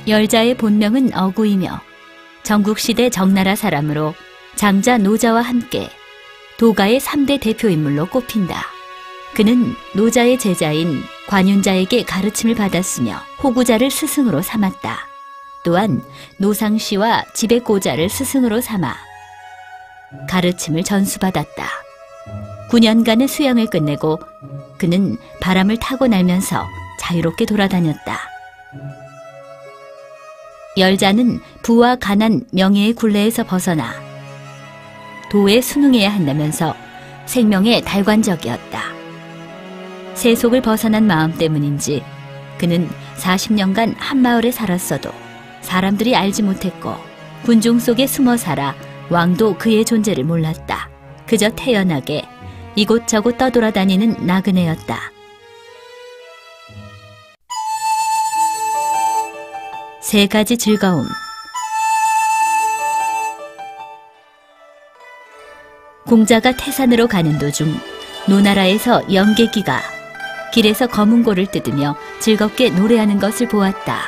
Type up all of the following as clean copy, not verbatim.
열자의 본명은 어구이며 전국시대 정나라 사람으로 장자 노자와 함께 도가의 3대 대표인물로 꼽힌다. 그는 노자의 제자인 관윤자에게 가르침을 받았으며 호구자를 스승으로 삼았다. 또한 노상씨와 지백고자를 스승으로 삼아 가르침을 전수받았다. 9년간의 수양을 끝내고 그는 바람을 타고 날면서 자유롭게 돌아다녔다. 열자는 부와 가난, 명예의 굴레에서 벗어나 도에 순응해야 한다면서 생명의 달관적이었다. 세속을 벗어난 마음 때문인지 그는 40년간 한마을에 살았어도 사람들이 알지 못했고 군중 속에 숨어 살아 왕도 그의 존재를 몰랐다. 그저 태연하게 이곳저곳 떠돌아다니는 나그네였다. 세 가지 즐거움. 공자가 태산으로 가는 도중 노나라에서 영계기가 길에서 검은고를 뜯으며 즐겁게 노래하는 것을 보았다.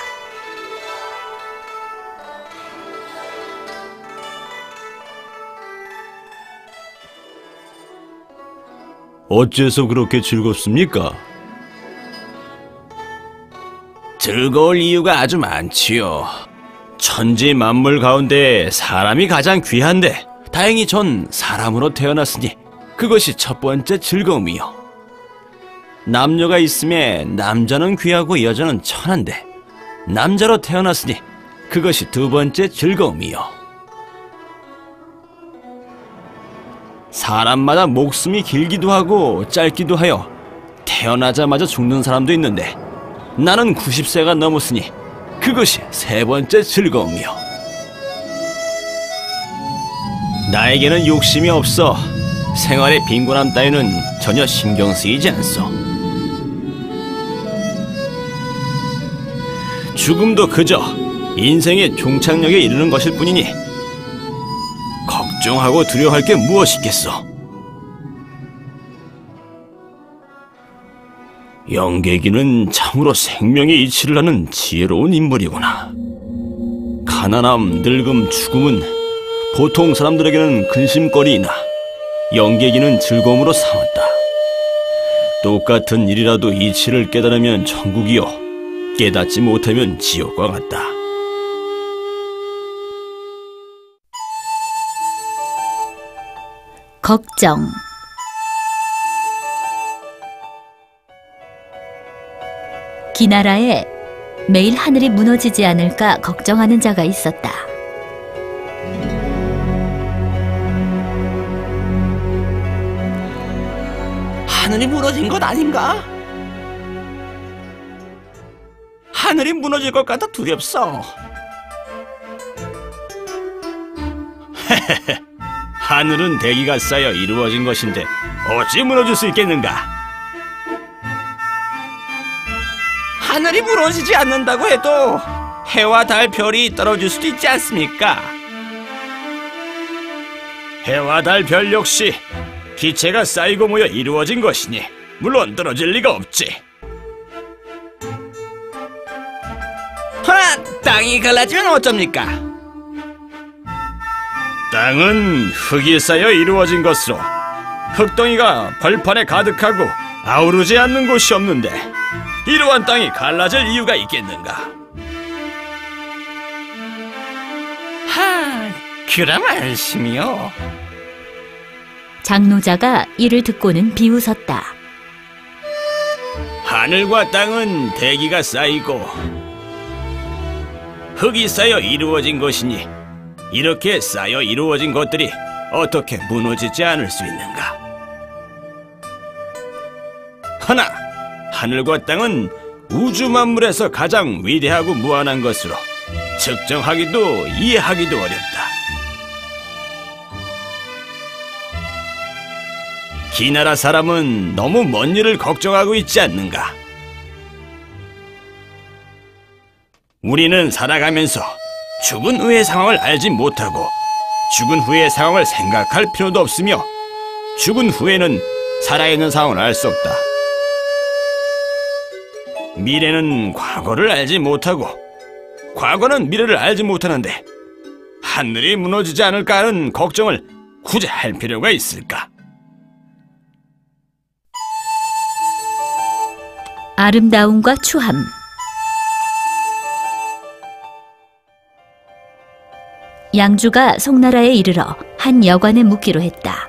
어째서 그렇게 즐겁습니까? 즐거울 이유가 아주 많지요. 천지 만물 가운데 사람이 가장 귀한데 다행히 전 사람으로 태어났으니 그것이 첫 번째 즐거움이요. 남녀가 있음에 남자는 귀하고 여자는 천한데 남자로 태어났으니 그것이 두 번째 즐거움이요. 사람마다 목숨이 길기도 하고 짧기도 하여 태어나자마자 죽는 사람도 있는데 나는 90세가 넘었으니 그것이 세 번째 즐거움이요. 나에게는 욕심이 없어 생활의 빈곤함 따위는 전혀 신경 쓰이지 않소. 죽음도 그저 인생의 종착역에 이르는 것일 뿐이니 걱정하고 두려워할 게 무엇이겠소. 영계기는 참으로 생명의 이치를 아는 지혜로운 인물이구나. 가난함, 늙음, 죽음은 보통 사람들에게는 근심거리이나 영계기는 즐거움으로 삼았다. 똑같은 일이라도 이치를 깨달으면 천국이요, 깨닫지 못하면 지옥과 같다. 걱정. 기나라에 매일 하늘이 무너지지 않을까 걱정하는 자가 있었다. 하늘이 무너진 것 아닌가? 하늘이 무너질 것 같아 두렵소. 하늘은 대기가 쌓여 이루어진 것인데 어찌 무너질 수 있겠는가? 하늘이 무너지지 않는다고 해도 해와 달, 별이 떨어질 수도 있지 않습니까? 해와 달, 별 역시 기체가 쌓이고 모여 이루어진 것이니 물론 떨어질 리가 없지. 허나 땅이 갈라지면 어쩝니까? 땅은 흙이 쌓여 이루어진 것으로 흙덩이가 벌판에 가득하고 아우르지 않는 곳이 없는데 이러한 땅이 갈라질 이유가 있겠는가? 그럼 안심이요. 장노자가 이를 듣고는 비웃었다. 하늘과 땅은 대기가 쌓이고 흙이 쌓여 이루어진 것이니 이렇게 쌓여 이루어진 것들이 어떻게 무너지지 않을 수 있는가? 허나 하늘과 땅은 우주 만물에서 가장 위대하고 무한한 것으로 측정하기도 이해하기도 어렵다. 기나라 사람은 너무 먼 일을 걱정하고 있지 않는가? 우리는 살아가면서 죽은 후의 상황을 알지 못하고 죽은 후의 상황을 생각할 필요도 없으며 죽은 후에는 살아있는 상황을 알 수 없다. 미래는 과거를 알지 못하고 과거는 미래를 알지 못하는데 하늘이 무너지지 않을까 하는 걱정을 굳이 할 필요가 있을까? 아름다움과 추함. 양주가 송나라에 이르러 한 여관에 묵기로 했다.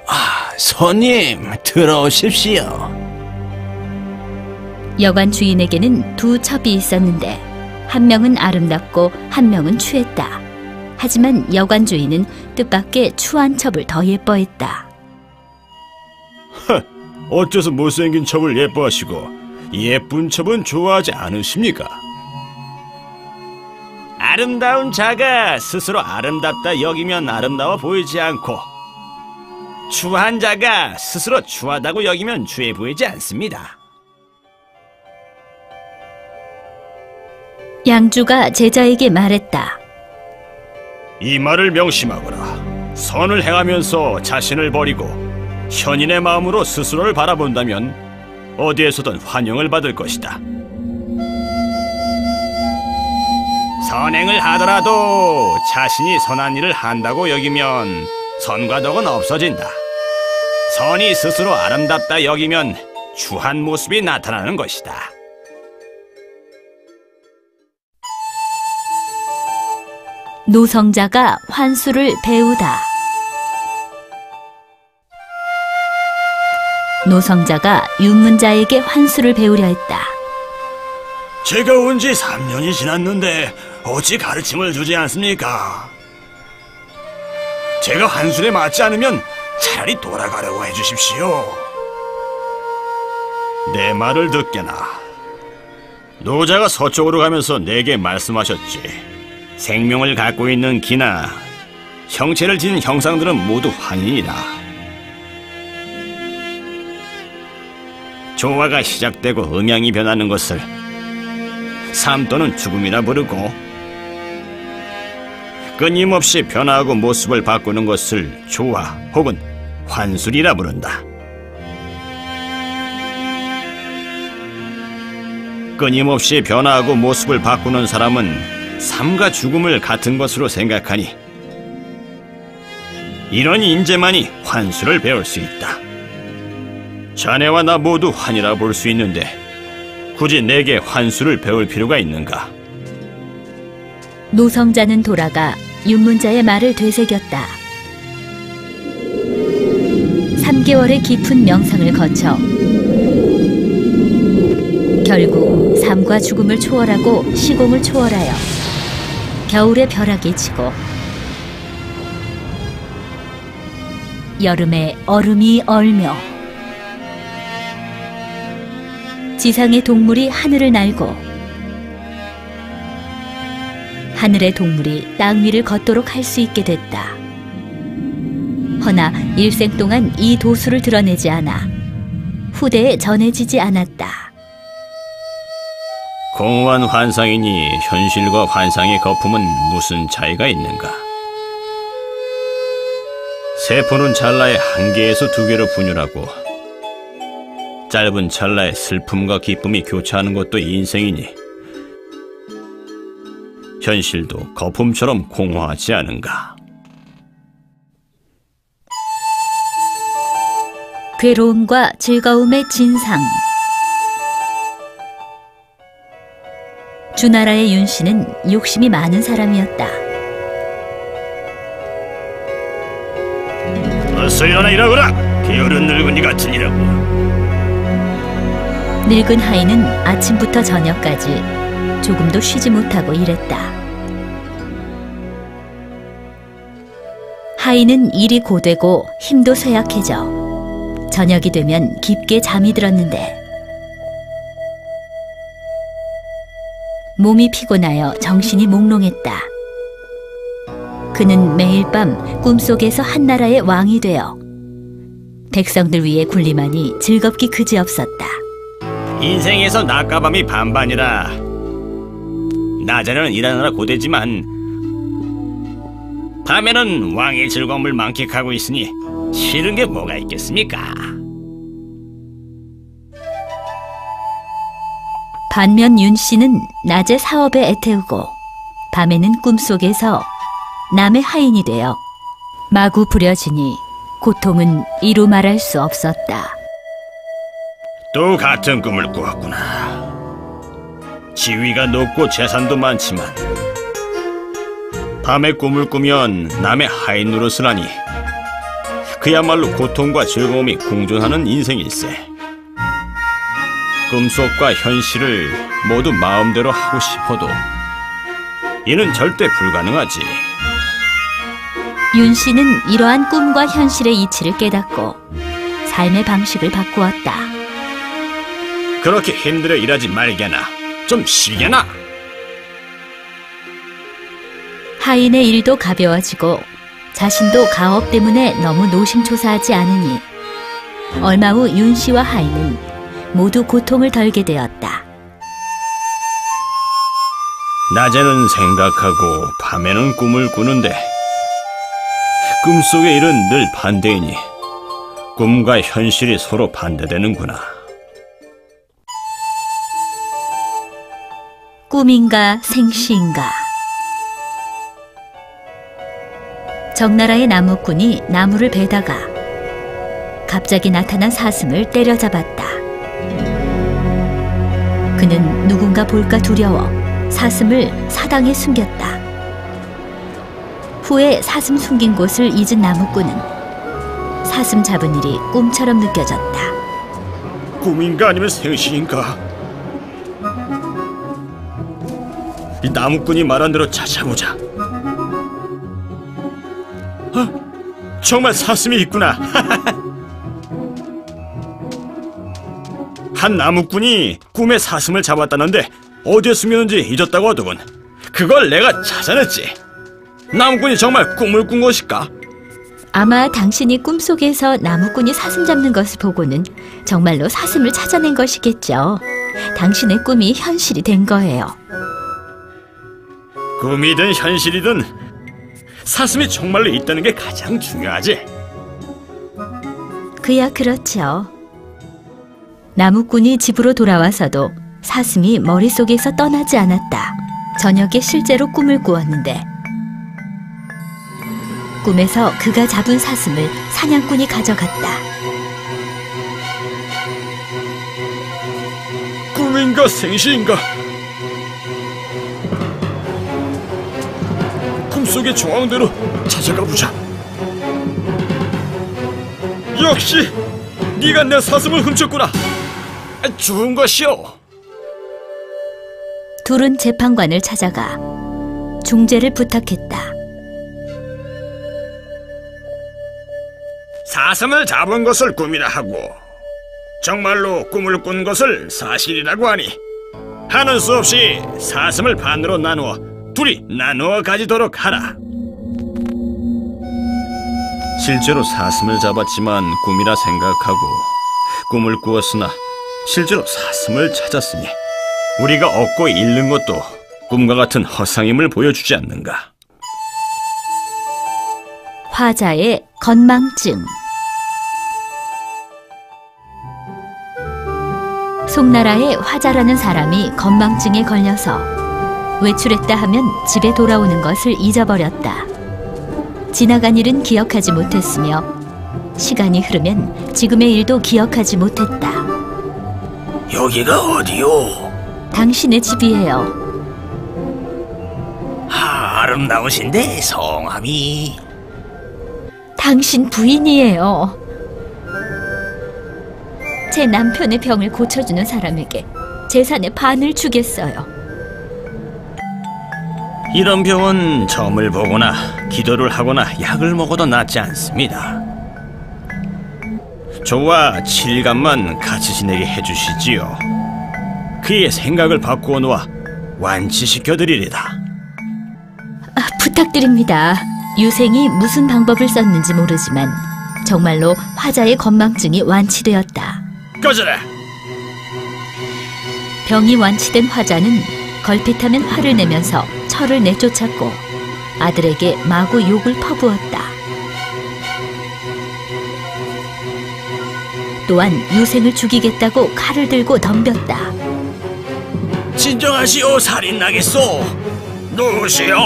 손님, 들어오십시오. 여관 주인에게는 두 첩이 있었는데 한 명은 아름답고 한 명은 추했다. 하지만 여관 주인은 뜻밖의 추한 첩을 더 예뻐했다. 어째서 못생긴 첩을 예뻐하시고 예쁜 첩은 좋아하지 않으십니까? 아름다운 자가 스스로 아름답다 여기면 아름다워 보이지 않고 추한 자가 스스로 추하다고 여기면 추해 보이지 않습니다. 양주가 제자에게 말했다. 이 말을 명심하거라. 선을 행하면서 자신을 버리고 현인의 마음으로 스스로를 바라본다면 어디에서든 환영을 받을 것이다. 선행을 하더라도 자신이 선한 일을 한다고 여기면 선과 덕은 없어진다. 선이 스스로 아름답다 여기면 추한 모습이 나타나는 것이다. 노성자가 환수를 배우다. 노성자가 윤문자에게 환수를 배우려 했다. 제가 온 지 3년이 지났는데 어찌 가르침을 주지 않습니까? 제가 환술에 맞지 않으면 차라리 돌아가려고 해주십시오. 내 말을 듣게나. 노자가 서쪽으로 가면서 내게 말씀하셨지. 생명을 갖고 있는 기나 형체를 지닌 형상들은 모두 환인이다. 조화가 시작되고 음양이 변하는 것을 삶 또는 죽음이라 부르고 끊임없이 변화하고 모습을 바꾸는 것을 조화 혹은 환술이라 부른다. 끊임없이 변화하고 모습을 바꾸는 사람은 삶과 죽음을 같은 것으로 생각하니 이런 인재만이 환술을 배울 수 있다. 자네와 나 모두 환이라 볼 수 있는데 굳이 내게 환술을 배울 필요가 있는가? 노성자는 돌아가 윤문자의 말을 되새겼다. 3개월의 깊은 명상을 거쳐 결국 삶과 죽음을 초월하고 시공을 초월하여 겨울의 벼락이 치고 여름에 얼음이 얼며 지상의 동물이 하늘을 날고 하늘의 동물이 땅 위를 걷도록 할 수 있게 됐다. 허나 일생 동안 이 도수를 드러내지 않아 후대에 전해지지 않았다. 공허한 환상이니 현실과 환상의 거품은 무슨 차이가 있는가? 세포는 찰나의 한 개에서 두 개로 분열하고 짧은 찰나의 슬픔과 기쁨이 교차하는 것도 인생이니 현실도 거품처럼 공허하지 않은가? 괴로움과 즐거움의 진상. 주나라의 윤씨는 욕심이 많은 사람이었다. 어서 일어나 일하거라! 게으른 늙은이 같으니라고. 늙은 하인은 아침부터 저녁까지 조금도 쉬지 못하고 일했다. 하인은 일이 고되고 힘도 쇠약해져 저녁이 되면 깊게 잠이 들었는데 몸이 피곤하여 정신이 몽롱했다. 그는 매일 밤 꿈속에서 한나라의 왕이 되어 백성들 위에 군림하니 즐겁기 그지없었다. 인생에서 낮과 밤이 반반이라 낮에는 일하느라 고되지만 밤에는 왕의 즐거움을 만끽하고 있으니 싫은 게 뭐가 있겠습니까? 반면 윤씨는 낮에 사업에 애태우고 밤에는 꿈속에서 남의 하인이 되어 마구 부려지니 고통은 이루 말할 수 없었다. 또 같은 꿈을 꾸었구나. 지위가 높고 재산도 많지만 밤에 꿈을 꾸면 남의 하인 노릇을 하니 그야말로 고통과 즐거움이 공존하는 인생일세. 꿈속과 현실을 모두 마음대로 하고 싶어도 이는 절대 불가능하지. 윤 씨는 이러한 꿈과 현실의 이치를 깨닫고 삶의 방식을 바꾸었다. 그렇게 힘들어 일하지 말게나. 좀 쉬게나. 하인의 일도 가벼워지고 자신도 가업 때문에 너무 노심초사하지 않으니 얼마 후 윤 씨와 하인은 모두 고통을 덜게 되었다. 낮에는 생각하고 밤에는 꿈을 꾸는데 꿈속의 일은 늘 반대이니 꿈과 현실이 서로 반대되는구나. 꿈인가 생시인가. 적나라의 나무꾼이 나무를 베다가 갑자기 나타난 사슴을 때려잡았다. 그는 누군가 볼까 두려워 사슴을 사당에 숨겼다. 후에 사슴 숨긴 곳을 잊은 나무꾼은 사슴 잡은 일이 꿈처럼 느껴졌다. 꿈인가 아니면 생시인가? 이 나무꾼이 말한 대로 찾아보자. 정말 사슴이 있구나. 한 나무꾼이 꿈에 사슴을 잡았다는데 어디에 숨겼는지 잊었다고 하더군. 그걸 내가 찾아냈지. 나무꾼이 정말 꿈을 꾼 것일까? 아마 당신이 꿈속에서 나무꾼이 사슴 잡는 것을 보고는 정말로 사슴을 찾아낸 것이겠죠. 당신의 꿈이 현실이 된 거예요. 꿈이든 현실이든 사슴이 정말로 있다는 게 가장 중요하지. 그야 그렇죠. 나무꾼이 집으로 돌아와서도 사슴이 머릿속에서 떠나지 않았다. 저녁에 실제로 꿈을 꾸었는데 꿈에서 그가 잡은 사슴을 사냥꾼이 가져갔다. 꿈인가 생시인가? 꿈속의 정황대로 찾아가 보자. 역시 네가 내 사슴을 훔쳤구나. 죽은 것이오. 둘은 재판관을 찾아가 중재를 부탁했다. 사슴을 잡은 것을 꿈이라 하고 정말로 꿈을 꾼 것을 사실이라고 하니 하는 수 없이 사슴을 반으로 나누어 둘이 나누어 가지도록 하라. 실제로 사슴을 잡았지만 꿈이라 생각하고 꿈을 꾸었으나 실제로 사슴을 찾았으니 우리가 얻고 잃는 것도 꿈과 같은 허상임을 보여주지 않는가. 화자의 건망증. 송나라의 화자라는 사람이 건망증에 걸려서 외출했다 하면 집에 돌아오는 것을 잊어버렸다. 지나간 일은 기억하지 못했으며 시간이 흐르면 지금의 일도 기억하지 못했다. 여기가 어디요? 당신의 집이에요. 아름다우신데 성함이? 당신 부인이에요. 제 남편의 병을 고쳐주는 사람에게 재산의 반을 주겠어요. 이런 병은 점을 보거나 기도를 하거나 약을 먹어도 낫지 않습니다. 저와 7일간만 같이 지내게 해주시지요. 그의 생각을 바꾸어 놓아 완치시켜드리리다. 부탁드립니다. 유생이 무슨 방법을 썼는지 모르지만 정말로 화자의 건망증이 완치되었다. 꺼져라! 병이 완치된 화자는 걸핏하면 화를 내면서 철을 내쫓았고 아들에게 마구 욕을 퍼부었다. 또한 유생을 죽이겠다고 칼을 들고 덤볐다. 진정하시오, 살인 나겠소. 누구시오?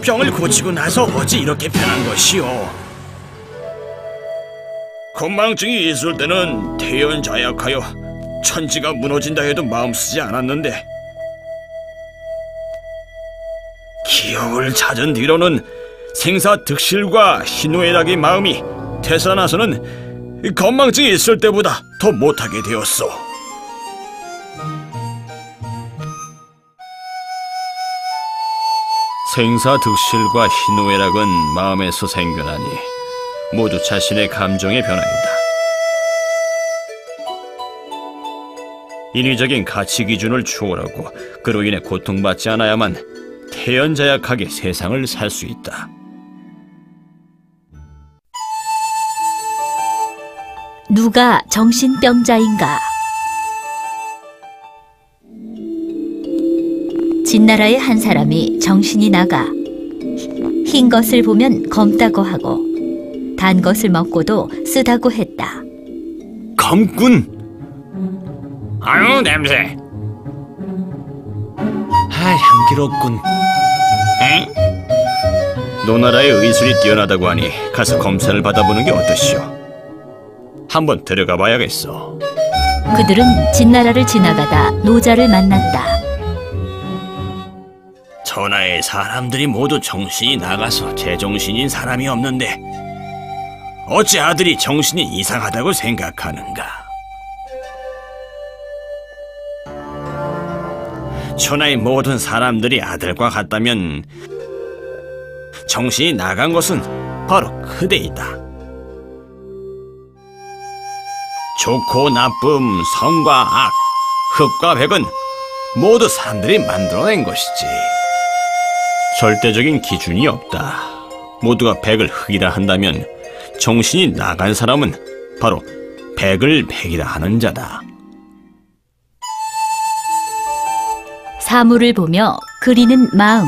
병을 고치고 나서 어찌 이렇게 변한 것이오? 건망증이 있을 때는 태연자약하여 천지가 무너진다 해도 마음 쓰지 않았는데 기억을 찾은 뒤로는 생사득실과 희노애락의 마음이 되살아나서는 건망증이 있을 때보다 더 못하게 되었소. 생사득실과 희노애락은 마음에서 생겨나니 모두 자신의 감정의 변화이다. 인위적인 가치 기준을 초월하고 그로 인해 고통받지 않아야만 태연자약하게 세상을 살 수 있다. 누가 정신병자인가? 진나라의 한 사람이 정신이 나가 흰 것을 보면 검다고 하고 단 것을 먹고도 쓰다고 했다. 검군! 아유, 냄새! 향기롭군. 에? 노나라의 의술이 뛰어나다고 하니 가서 검사를 받아보는 게 어떠시오? 한번 데려가 봐야겠어. 그들은 진나라를 지나가다 노자를 만났다. 천하의 사람들이 모두 정신이 나가서 제정신인 사람이 없는데 어찌 아들이 정신이 이상하다고 생각하는가? 천하의 모든 사람들이 아들과 같다면 정신이 나간 것은 바로 그대이다. 좋고 나쁨, 선과 악, 흑과 백은 모두 사람들이 만들어낸 것이지. 절대적인 기준이 없다. 모두가 백을 흑이라 한다면 정신이 나간 사람은 바로 백을 백이라 하는 자다. 사물을 보며 그리는 마음.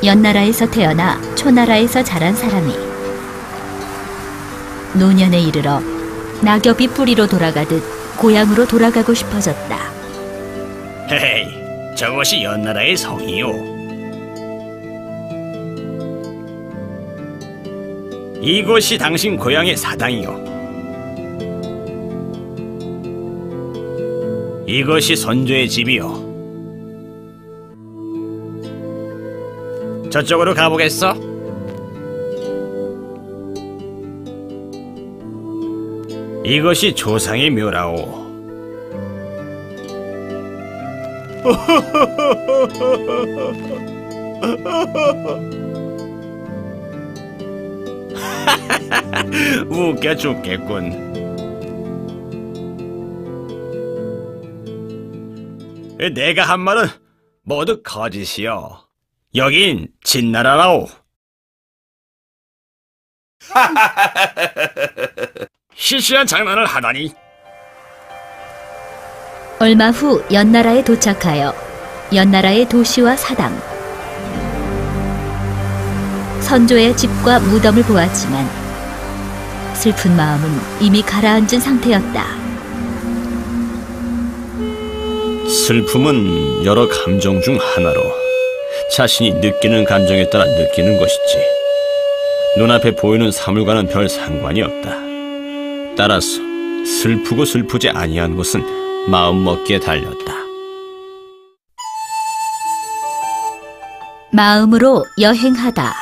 연나라에서 태어나 초나라에서 자란 사람이 노년에 이르러 낙엽이 뿌리로 돌아가듯 고향으로 돌아가고 싶어졌다. 헤헤이, 저것이 연나라의 성이요. 이곳이 당신 고향의 사당이요. 이것이 선조의 집이요. 저쪽으로 가보겠어? 이것이 조상의 묘라오. 웃겨 죽겠군. 내가 한 말은 모두 거짓이요. 여긴 진나라라오. 시시한 장난을 하다니. 얼마 후 연나라에 도착하여 연나라의 도시와 사당, 선조의 집과 무덤을 보았지만 슬픈 마음은 이미 가라앉은 상태였다. 슬픔은 여러 감정 중 하나로 자신이 느끼는 감정에 따라 느끼는 것이지 눈앞에 보이는 사물과는 별 상관이 없다. 따라서 슬프고 슬프지 아니한 것은 마음먹기에 달렸다. 마음으로 여행하다.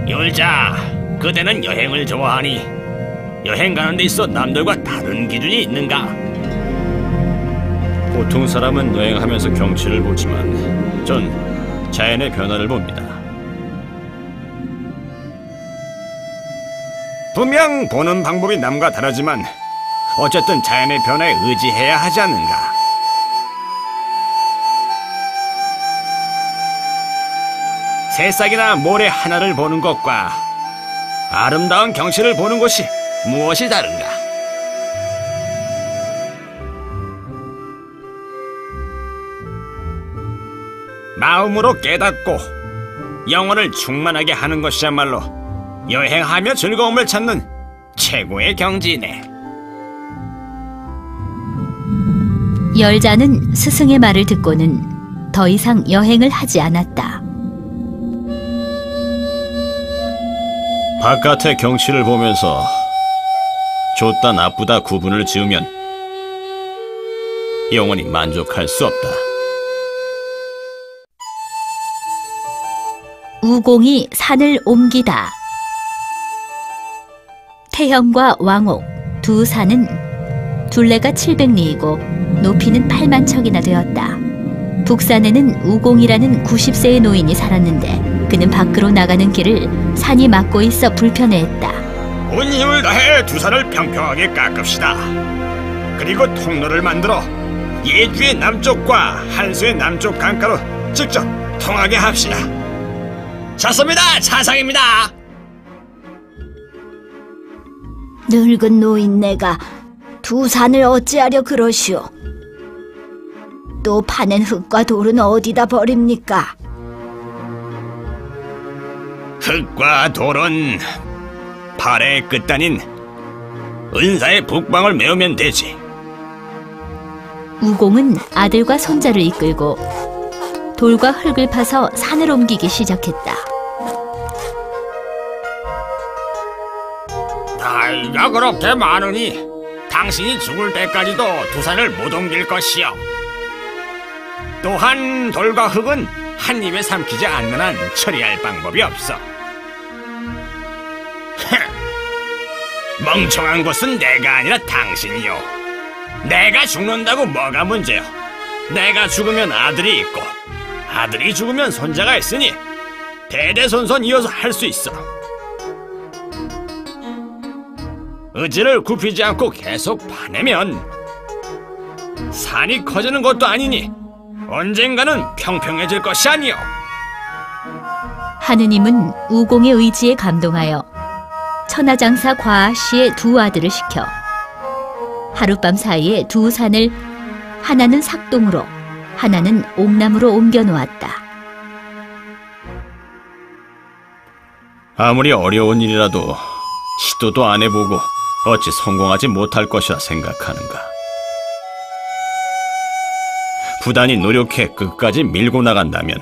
율자, 그대는 여행을 좋아하니 여행 가는 데 있어 남들과 다른 기준이 있는가? 보통 사람은 여행하면서 경치를 보지만 전 자연의 변화를 봅니다. 분명 보는 방법이 남과 다르지만 어쨌든 자연의 변화에 의지해야 하지 않는가? 새싹이나 모래 하나를 보는 것과 아름다운 경치를 보는 것이 무엇이 다른가? 마음으로 깨닫고 영혼을 충만하게 하는 것이야말로 여행하며 즐거움을 찾는 최고의 경지네. 열자는 스승의 말을 듣고는 더 이상 여행을 하지 않았다. 바깥의 경치를 보면서 좋다 나쁘다 구분을 지으면 영원히 만족할 수 없다. 우공이 산을 옮기다. 태형과 왕옥 두 산은 둘레가 700리이고 높이는 8만 척이나 되었다. 북산에는 우공이라는 90세의 노인이 살았는데 그는 밖으로 나가는 길을 산이 막고 있어 불편해했다. 온 힘을 다해 두 산을 평평하게 깎읍시다. 그리고 통로를 만들어 예주의 남쪽과 한수의 남쪽 강가로 직접 통하게 합시다. 좋습니다. 차상입니다. 늙은 노인네가 두 산을 어찌하려 그러시오? 또 파낸 흙과 돌은 어디다 버립니까? 흙과 돌은 발의 끝단인 은사의 북방을 메우면 되지. 우공은 아들과 손자를 이끌고 돌과 흙을 파서 산을 옮기기 시작했다. 나이가 그렇게 많으니 당신이 죽을 때까지도 두 산을 못 옮길 것이요. 또한 돌과 흙은 한 입에 삼키지 않는 한 처리할 방법이 없어. 멍청한 것은 내가 아니라 당신이요. 내가 죽는다고 뭐가 문제요? 내가 죽으면 아들이 있고 아들이 죽으면 손자가 있으니 대대손손 이어서 할 수 있어. 의지를 굽히지 않고 계속 파내면 산이 커지는 것도 아니니 언젠가는 평평해질 것이 아니오. 하느님은 우공의 의지에 감동하여 천하장사 과아씨의 두 아들을 시켜 하룻밤 사이에 두 산을 하나는 삭동으로 하나는 옥남으로 옮겨 놓았다. 아무리 어려운 일이라도 시도도 안 해보고 어찌 성공하지 못할 것이라 생각하는가. 부단히 노력해 끝까지 밀고 나간다면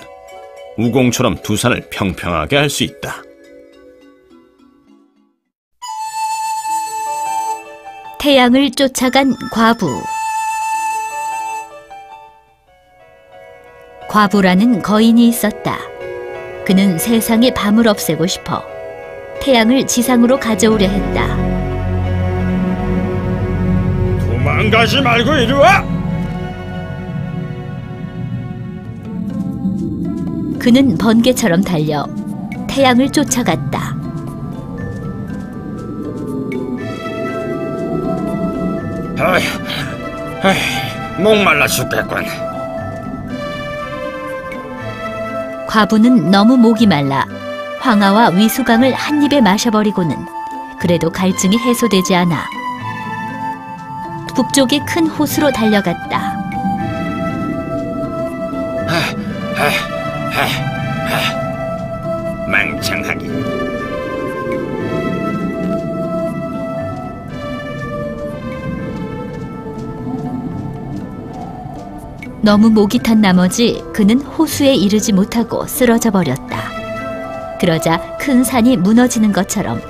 우공처럼 두 산을 평평하게 할 수 있다. 태양을 쫓아간 과부. 과부라는 거인이 있었다. 그는 세상의 밤을 없애고 싶어 태양을 지상으로 가져오려 했다. 도망가지 말고 이리 와! 그는 번개처럼 달려 태양을 쫓아갔다. 목말라 죽겠군. 과부는 너무 목이 말라 황하와 위수강을 한 입에 마셔버리고는 그래도 갈증이 해소되지 않아 북쪽의 큰 호수로 달려갔다. 망청하기. 너무 목이 탄 나머지 그는 호수에 이르지 못하고 쓰러져 버렸다. 그러자 큰 산이 무너지는 것처럼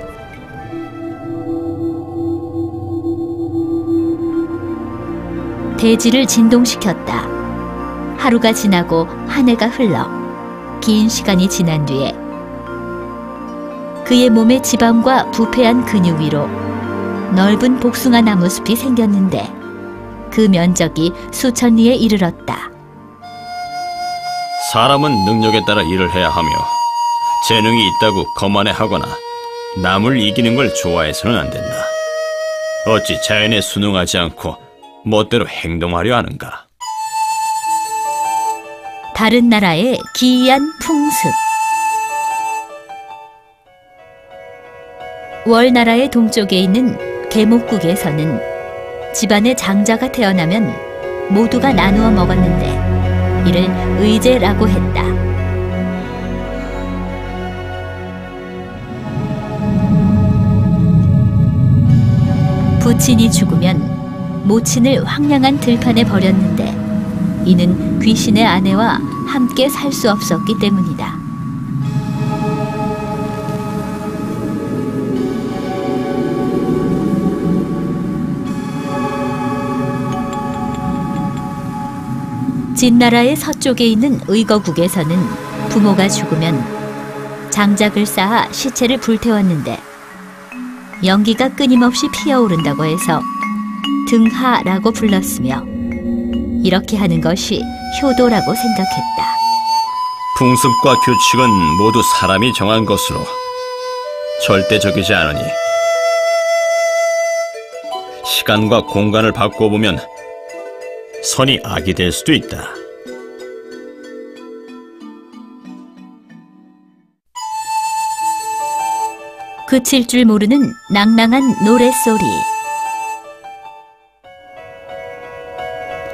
대지를 진동시켰다. 하루가 지나고 한 해가 흘러 긴 시간이 지난 뒤에 그의 몸의 지방과 부패한 근육 위로 넓은 복숭아 나무 숲이 생겼는데 그 면적이 수천 리에 이르렀다. 사람은 능력에 따라 일을 해야 하며 재능이 있다고 거만해하거나 남을 이기는 걸 좋아해서는 안 된다. 어찌 자연에 순응하지 않고 멋대로 행동하려 하는가? 다른 나라의 기이한 풍습. 월나라의 동쪽에 있는 계목국에서는 집안에 장자가 태어나면 모두가 나누어 먹었는데 이를 의제라고 했다. 부친이 죽으면 모친을 황량한 들판에 버렸는데 이는 귀신의 아내와 함께 살 수 없었기 때문이다. 진나라의 서쪽에 있는 의거국에서는 부모가 죽으면 장작을 쌓아 시체를 불태웠는데 연기가 끊임없이 피어오른다고 해서 등하라고 불렀으며 이렇게 하는 것이 효도라고 생각했다. 풍습과 규칙은 모두 사람이 정한 것으로 절대적이지 않으니 시간과 공간을 바꿔보면 선이 악이 될 수도 있다. 그칠 줄 모르는 낭낭한 노랫소리.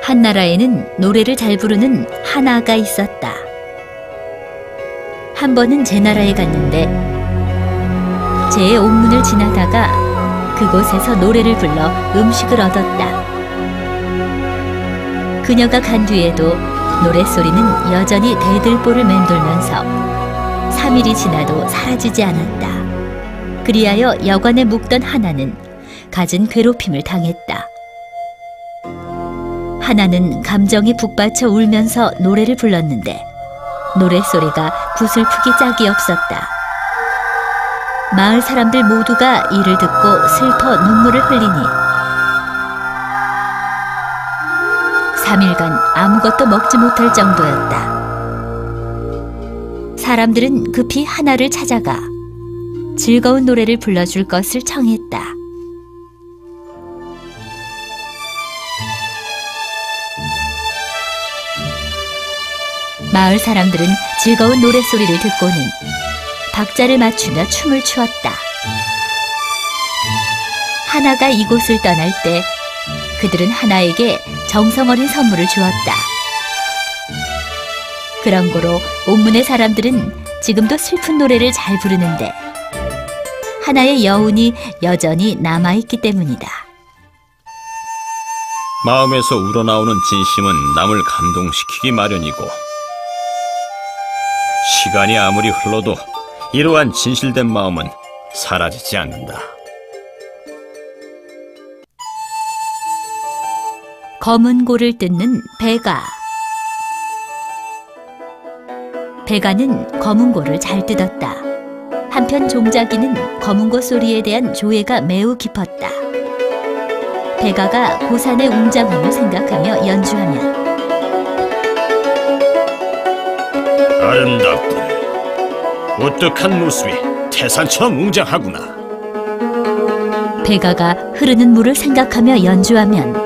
한나라에는 노래를 잘 부르는 하나가 있었다. 한 번은 제 나라에 갔는데 제 옥문을 지나다가 그곳에서 노래를 불러 음식을 얻었다. 그녀가 간 뒤에도 노랫소리는 여전히 대들보를 맴돌면서 3일이 지나도 사라지지 않았다. 그리하여 여관에 묵던 하나는 갖은 괴롭힘을 당했다. 하나는 감정이 북받쳐 울면서 노래를 불렀는데 노랫소리가 구슬프기 짝이 없었다. 마을 사람들 모두가 이를 듣고 슬퍼 눈물을 흘리니 3일간 아무것도 먹지 못할 정도였다. 사람들은 급히 하나를 찾아가 즐거운 노래를 불러줄 것을 청했다. 마을 사람들은 즐거운 노랫소리를 듣고는 박자를 맞추며 춤을 추었다. 하나가 이곳을 떠날 때 그들은 하나에게 정성어린 선물을 주었다. 그런 고로 옥문의 사람들은 지금도 슬픈 노래를 잘 부르는데 하나의 여운이 여전히 남아있기 때문이다. 마음에서 우러나오는 진심은 남을 감동시키기 마련이고 시간이 아무리 흘러도 이러한 진실된 마음은 사라지지 않는다. 검은 고를 뜯는 배가. 배가는 검은 고를 잘 뜯었다. 한편 종자기는 검은 고 소리에 대한 조예가 매우 깊었다. 배가가 고산의 웅장함을 생각하며 연주하면 아름답군. 우뚝한 모습이 태산처럼 웅장하구나. 배가가 흐르는 물을 생각하며 연주하면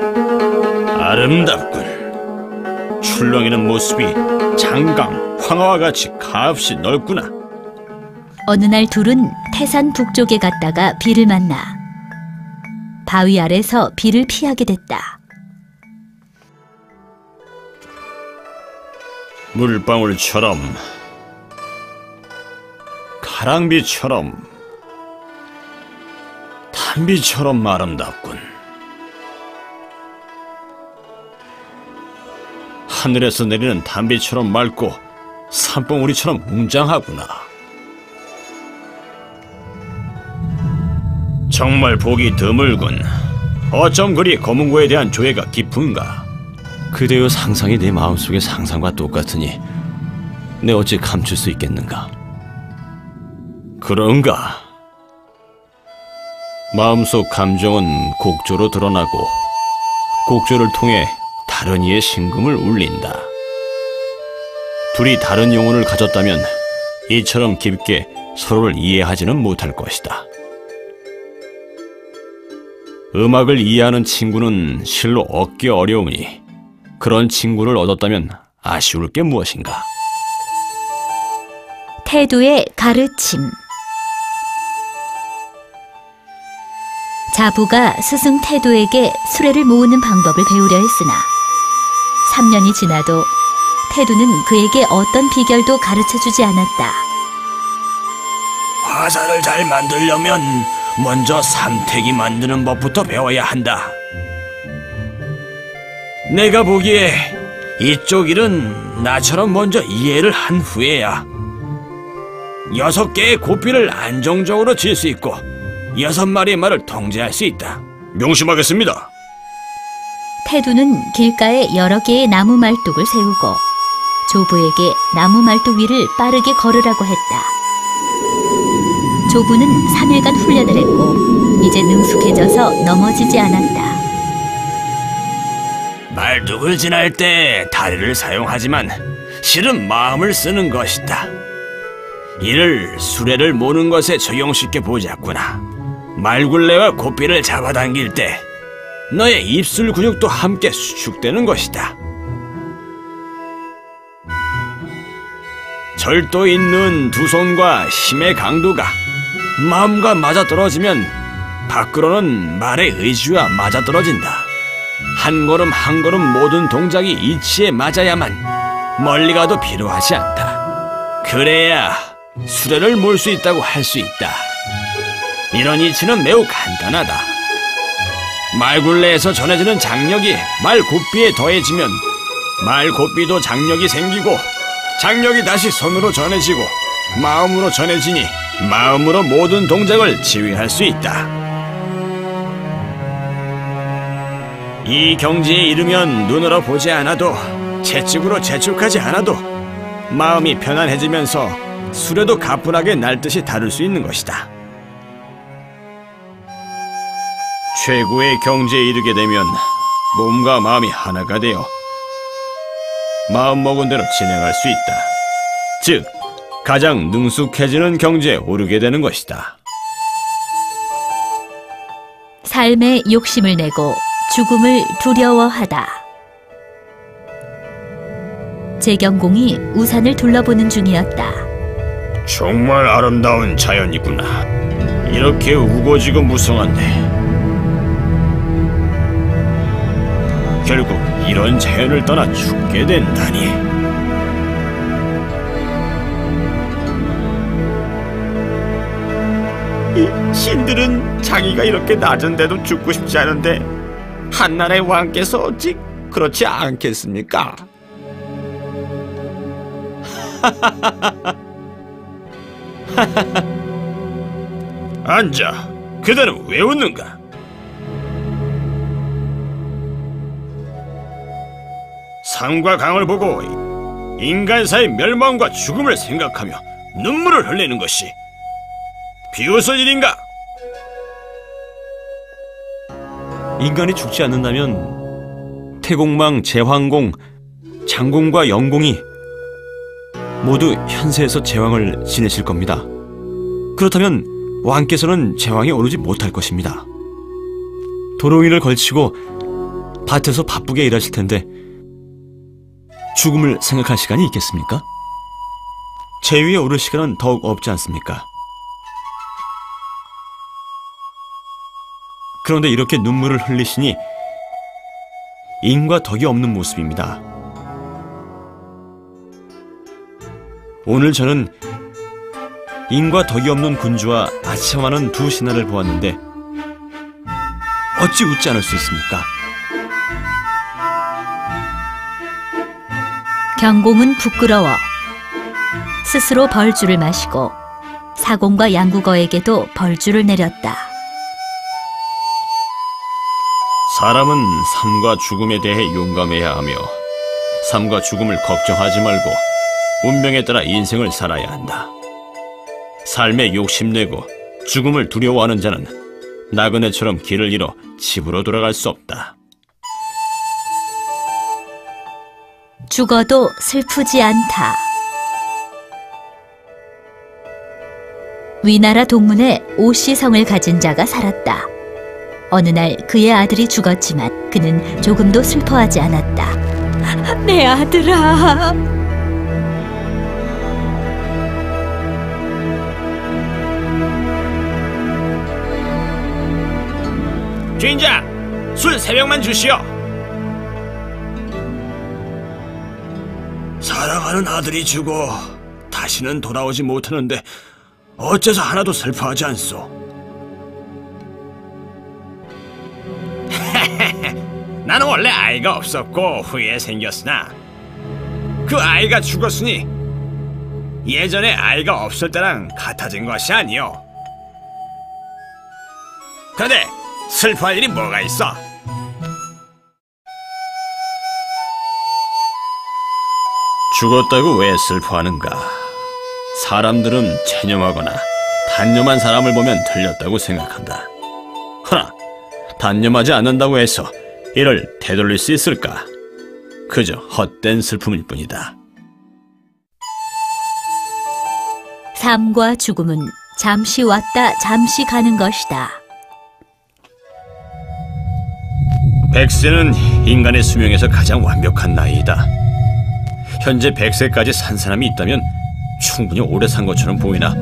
아름답군. 출렁이는 모습이 장강, 황하와 같이 값이 넓구나. 어느 날 둘은 태산 북쪽에 갔다가 비를 만나 바위 아래서 비를 피하게 됐다. 물방울처럼, 가랑비처럼, 단비처럼 아름답군. 하늘에서 내리는 단비처럼 맑고 산봉우리처럼 웅장하구나. 정말 보기 드물군. 어쩜 그리 검은고에 대한 조예가 깊은가? 그대의 상상이 내 마음속의 상상과 똑같으니 내 어찌 감출 수 있겠는가? 그런가? 마음속 감정은 곡조로 드러나고 곡조를 통해 다른 이의 심금을 울린다. 둘이 다른 영혼을 가졌다면 이처럼 깊게 서로를 이해하지는 못할 것이다. 음악을 이해하는 친구는 실로 얻기 어려우니 그런 친구를 얻었다면 아쉬울 게 무엇인가? 태도의 가르침. 자부가 스승 태도에게 수레를 모으는 방법을 배우려 했으나 3년이 지나도 태도는 그에게 어떤 비결도 가르쳐주지 않았다. 화살을 잘 만들려면 먼저 삼택이 만드는 법부터 배워야 한다. 내가 보기에 이쪽 일은 나처럼 먼저 이해를 한 후에야 6개의 고삐를 안정적으로 칠 수 있고 6마리의 말을 통제할 수 있다. 명심하겠습니다. 태두는 길가에 여러 개의 나무 말뚝을 세우고 조부에게 나무 말뚝 위를 빠르게 걸으라고 했다. 조부는 3일간 훈련을 했고 이제 능숙해져서 넘어지지 않았다. 말뚝을 지날 때 다리를 사용하지만 실은 마음을 쓰는 것이다. 이를 수레를 모는 것에 적용시켜 보자꾸나. 말굴레와 고삐를 잡아당길 때 너의 입술 근육도 함께 수축되는 것이다. 절도 있는 두 손과 힘의 강도가 마음과 맞아떨어지면 밖으로는 말의 의지와 맞아떨어진다. 한 걸음 한 걸음 모든 동작이 이치에 맞아야만 멀리 가도 필요하지 않다. 그래야 수레를 몰 수 있다고 할 수 있다. 이런 이치는 매우 간단하다. 말굴레에서 전해지는 장력이 말고삐에 더해지면 말고삐도 장력이 생기고 장력이 다시 손으로 전해지고 마음으로 전해지니 마음으로 모든 동작을 지휘할 수 있다. 이 경지에 이르면 눈으로 보지 않아도 채찍으로 재촉하지 않아도 마음이 편안해지면서 수레도 가뿐하게 날듯이 다룰 수 있는 것이다. 최고의 경지에 이르게 되면 몸과 마음이 하나가 되어 마음먹은 대로 진행할 수 있다. 즉, 가장 능숙해지는 경지에 오르게 되는 것이다. 삶에 욕심을 내고 죽음을 두려워하다. 재경공이 우산을 둘러보는 중이었다. 정말 아름다운 자연이구나. 이렇게 우거지고 무성한데 결국 이런 자연을 떠나 죽게 된다니. 이 신들은 자기가 이렇게 낮은데도 죽고 싶지 않은데 한나라의 왕께서 어찌 그렇지 않겠습니까? 앉아. 그대는 왜 웃는가? 산과 강을 보고 인간사의 멸망과 죽음을 생각하며 눈물을 흘리는 것이 비웃을 일인가? 인간이 죽지 않는다면 태공망, 제황공, 장공과 영공이 모두 현세에서 제왕을 지내실 겁니다. 그렇다면 왕께서는 제왕에 오르지 못할 것입니다. 도롱이를 걸치고 밭에서 바쁘게 일하실 텐데 죽음을 생각할 시간이 있겠습니까? 제위에 오를 시간은 더욱 없지 않습니까? 그런데 이렇게 눈물을 흘리시니 인과 덕이 없는 모습입니다. 오늘 저는 인과 덕이 없는 군주와 아첨하는 두 신하를 보았는데 어찌 웃지 않을 수 있습니까? 경공은 부끄러워 스스로 벌주를 마시고 사공과 양국어에게도 벌주를 내렸다. 사람은 삶과 죽음에 대해 용감해야 하며 삶과 죽음을 걱정하지 말고 운명에 따라 인생을 살아야 한다. 삶에 욕심내고 죽음을 두려워하는 자는 나그네처럼 길을 잃어 집으로 돌아갈 수 없다. 죽어도 슬프지 않다. 위나라 동문에 오씨성을 가진 자가 살았다. 어느 날 그의 아들이 죽었지만 그는 조금도 슬퍼하지 않았다. 내 아들아. 주인장, 술 3병만 주시오. 사랑하는 아들이 죽어 다시는 돌아오지 못하는데 어째서 하나도 슬퍼하지 않소? 원래 아이가 없었고 후에 생겼으나 그 아이가 죽었으니 예전에 아이가 없을 때랑 같아진 것이 아니오. 그런데 슬퍼할 일이 뭐가 있어? 죽었다고 왜 슬퍼하는가? 사람들은 체념하거나 단념한 사람을 보면 틀렸다고 생각한다. 허나 단념하지 않는다고 해서 이를 되돌릴 수 있을까? 그저 헛된 슬픔일 뿐이다. 삶과 죽음은 잠시 왔다 잠시 가는 것이다. 100세는 인간의 수명에서 가장 완벽한 나이이다. 현재 100세까지 산 사람이 있다면 충분히 오래 산 것처럼 보이나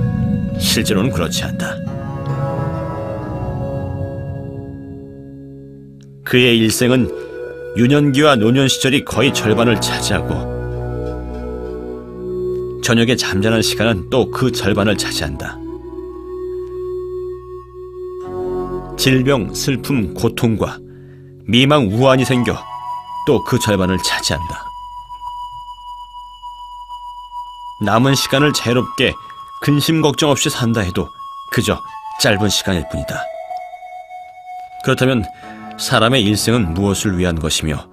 실제로는 그렇지 않다. 그의 일생은 유년기와 노년 시절이 거의 절반을 차지하고 저녁에 잠자는 시간은 또 그 절반을 차지한다. 질병, 슬픔, 고통과 미망, 우환이 생겨 또 그 절반을 차지한다. 남은 시간을 자유롭게 근심 걱정 없이 산다 해도 그저 짧은 시간일 뿐이다. 그렇다면 사람의 일생은 무엇을 위한 것이며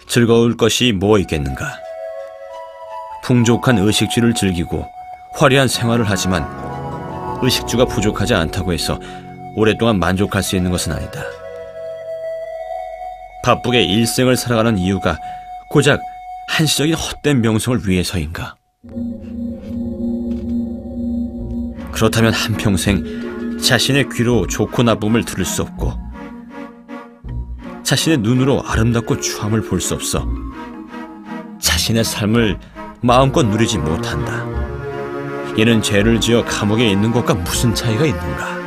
즐거울 것이 뭐 있겠는가? 풍족한 의식주를 즐기고 화려한 생활을 하지만 의식주가 부족하지 않다고 해서 오랫동안 만족할 수 있는 것은 아니다. 바쁘게 일생을 살아가는 이유가 고작 한시적인 헛된 명성을 위해서인가? 그렇다면 한평생 자신의 귀로 좋고 나쁨을 들을 수 없고 자신의 눈으로 아름답고 추함을 볼 수 없어 자신의 삶을 마음껏 누리지 못한다. 이는 죄를 지어 감옥에 있는 것과 무슨 차이가 있는가?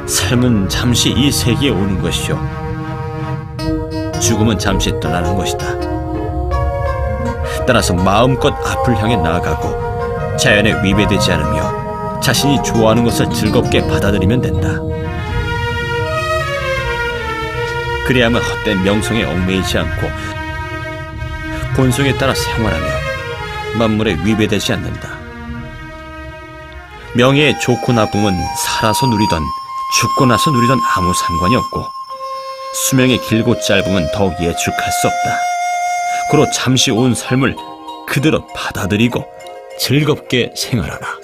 삶은 잠시 이 세계에 오는 것이요 죽음은 잠시 떠나는 것이다. 따라서 마음껏 앞을 향해 나아가고 자연에 위배되지 않으며 자신이 좋아하는 것을 즐겁게 받아들이면 된다. 그래야만 헛된 명성에 얽매이지 않고 본성에 따라 생활하며 만물에 위배되지 않는다. 명예의 좋고 나쁨은 살아서 누리던 죽고 나서 누리던 아무 상관이 없고 수명의 길고 짧음은 더욱 예측할 수 없다. 고로 잠시 온 삶을 그대로 받아들이고 즐겁게 생활하라.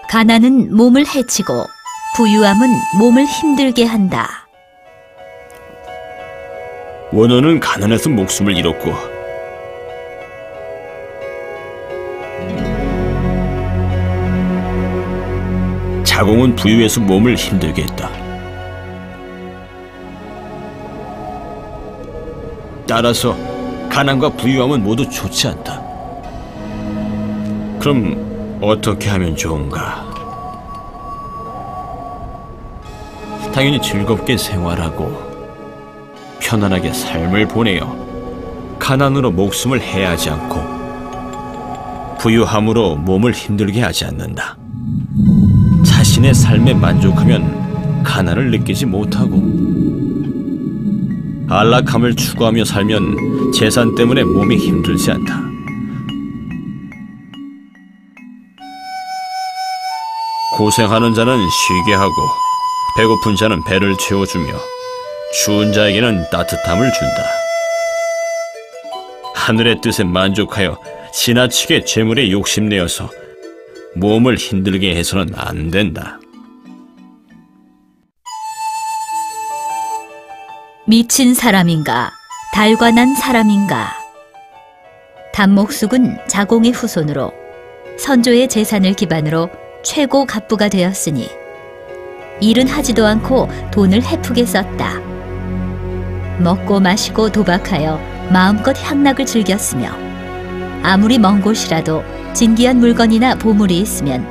가난은 몸을 해치고 부유함은 몸을 힘들게 한다. 원어는 가난해서 목숨을 잃었고 자공은 부유해서 몸을 힘들게 했다. 따라서 가난과 부유함은 모두 좋지 않다. 그럼 어떻게 하면 좋은가? 당연히 즐겁게 생활하고 편안하게 삶을 보내어 가난으로 목숨을 해하지 않고 부유함으로 몸을 힘들게 하지 않는다. 자신의 삶에 만족하면 가난을 느끼지 못하고 안락함을 추구하며 살면 재산 때문에 몸이 힘들지 않다. 고생하는 자는 쉬게 하고 배고픈 자는 배를 채워주며 추운 자에게는 따뜻함을 준다. 하늘의 뜻에 만족하여 지나치게 재물에 욕심내어서 몸을 힘들게 해서는 안 된다. 미친 사람인가 달관한 사람인가. 단목숙은 자공의 후손으로 선조의 재산을 기반으로 최고 갑부가 되었으니 일은 하지도 않고 돈을 헤프게 썼다. 먹고 마시고 도박하여 마음껏 향락을 즐겼으며 아무리 먼 곳이라도 진귀한 물건이나 보물이 있으면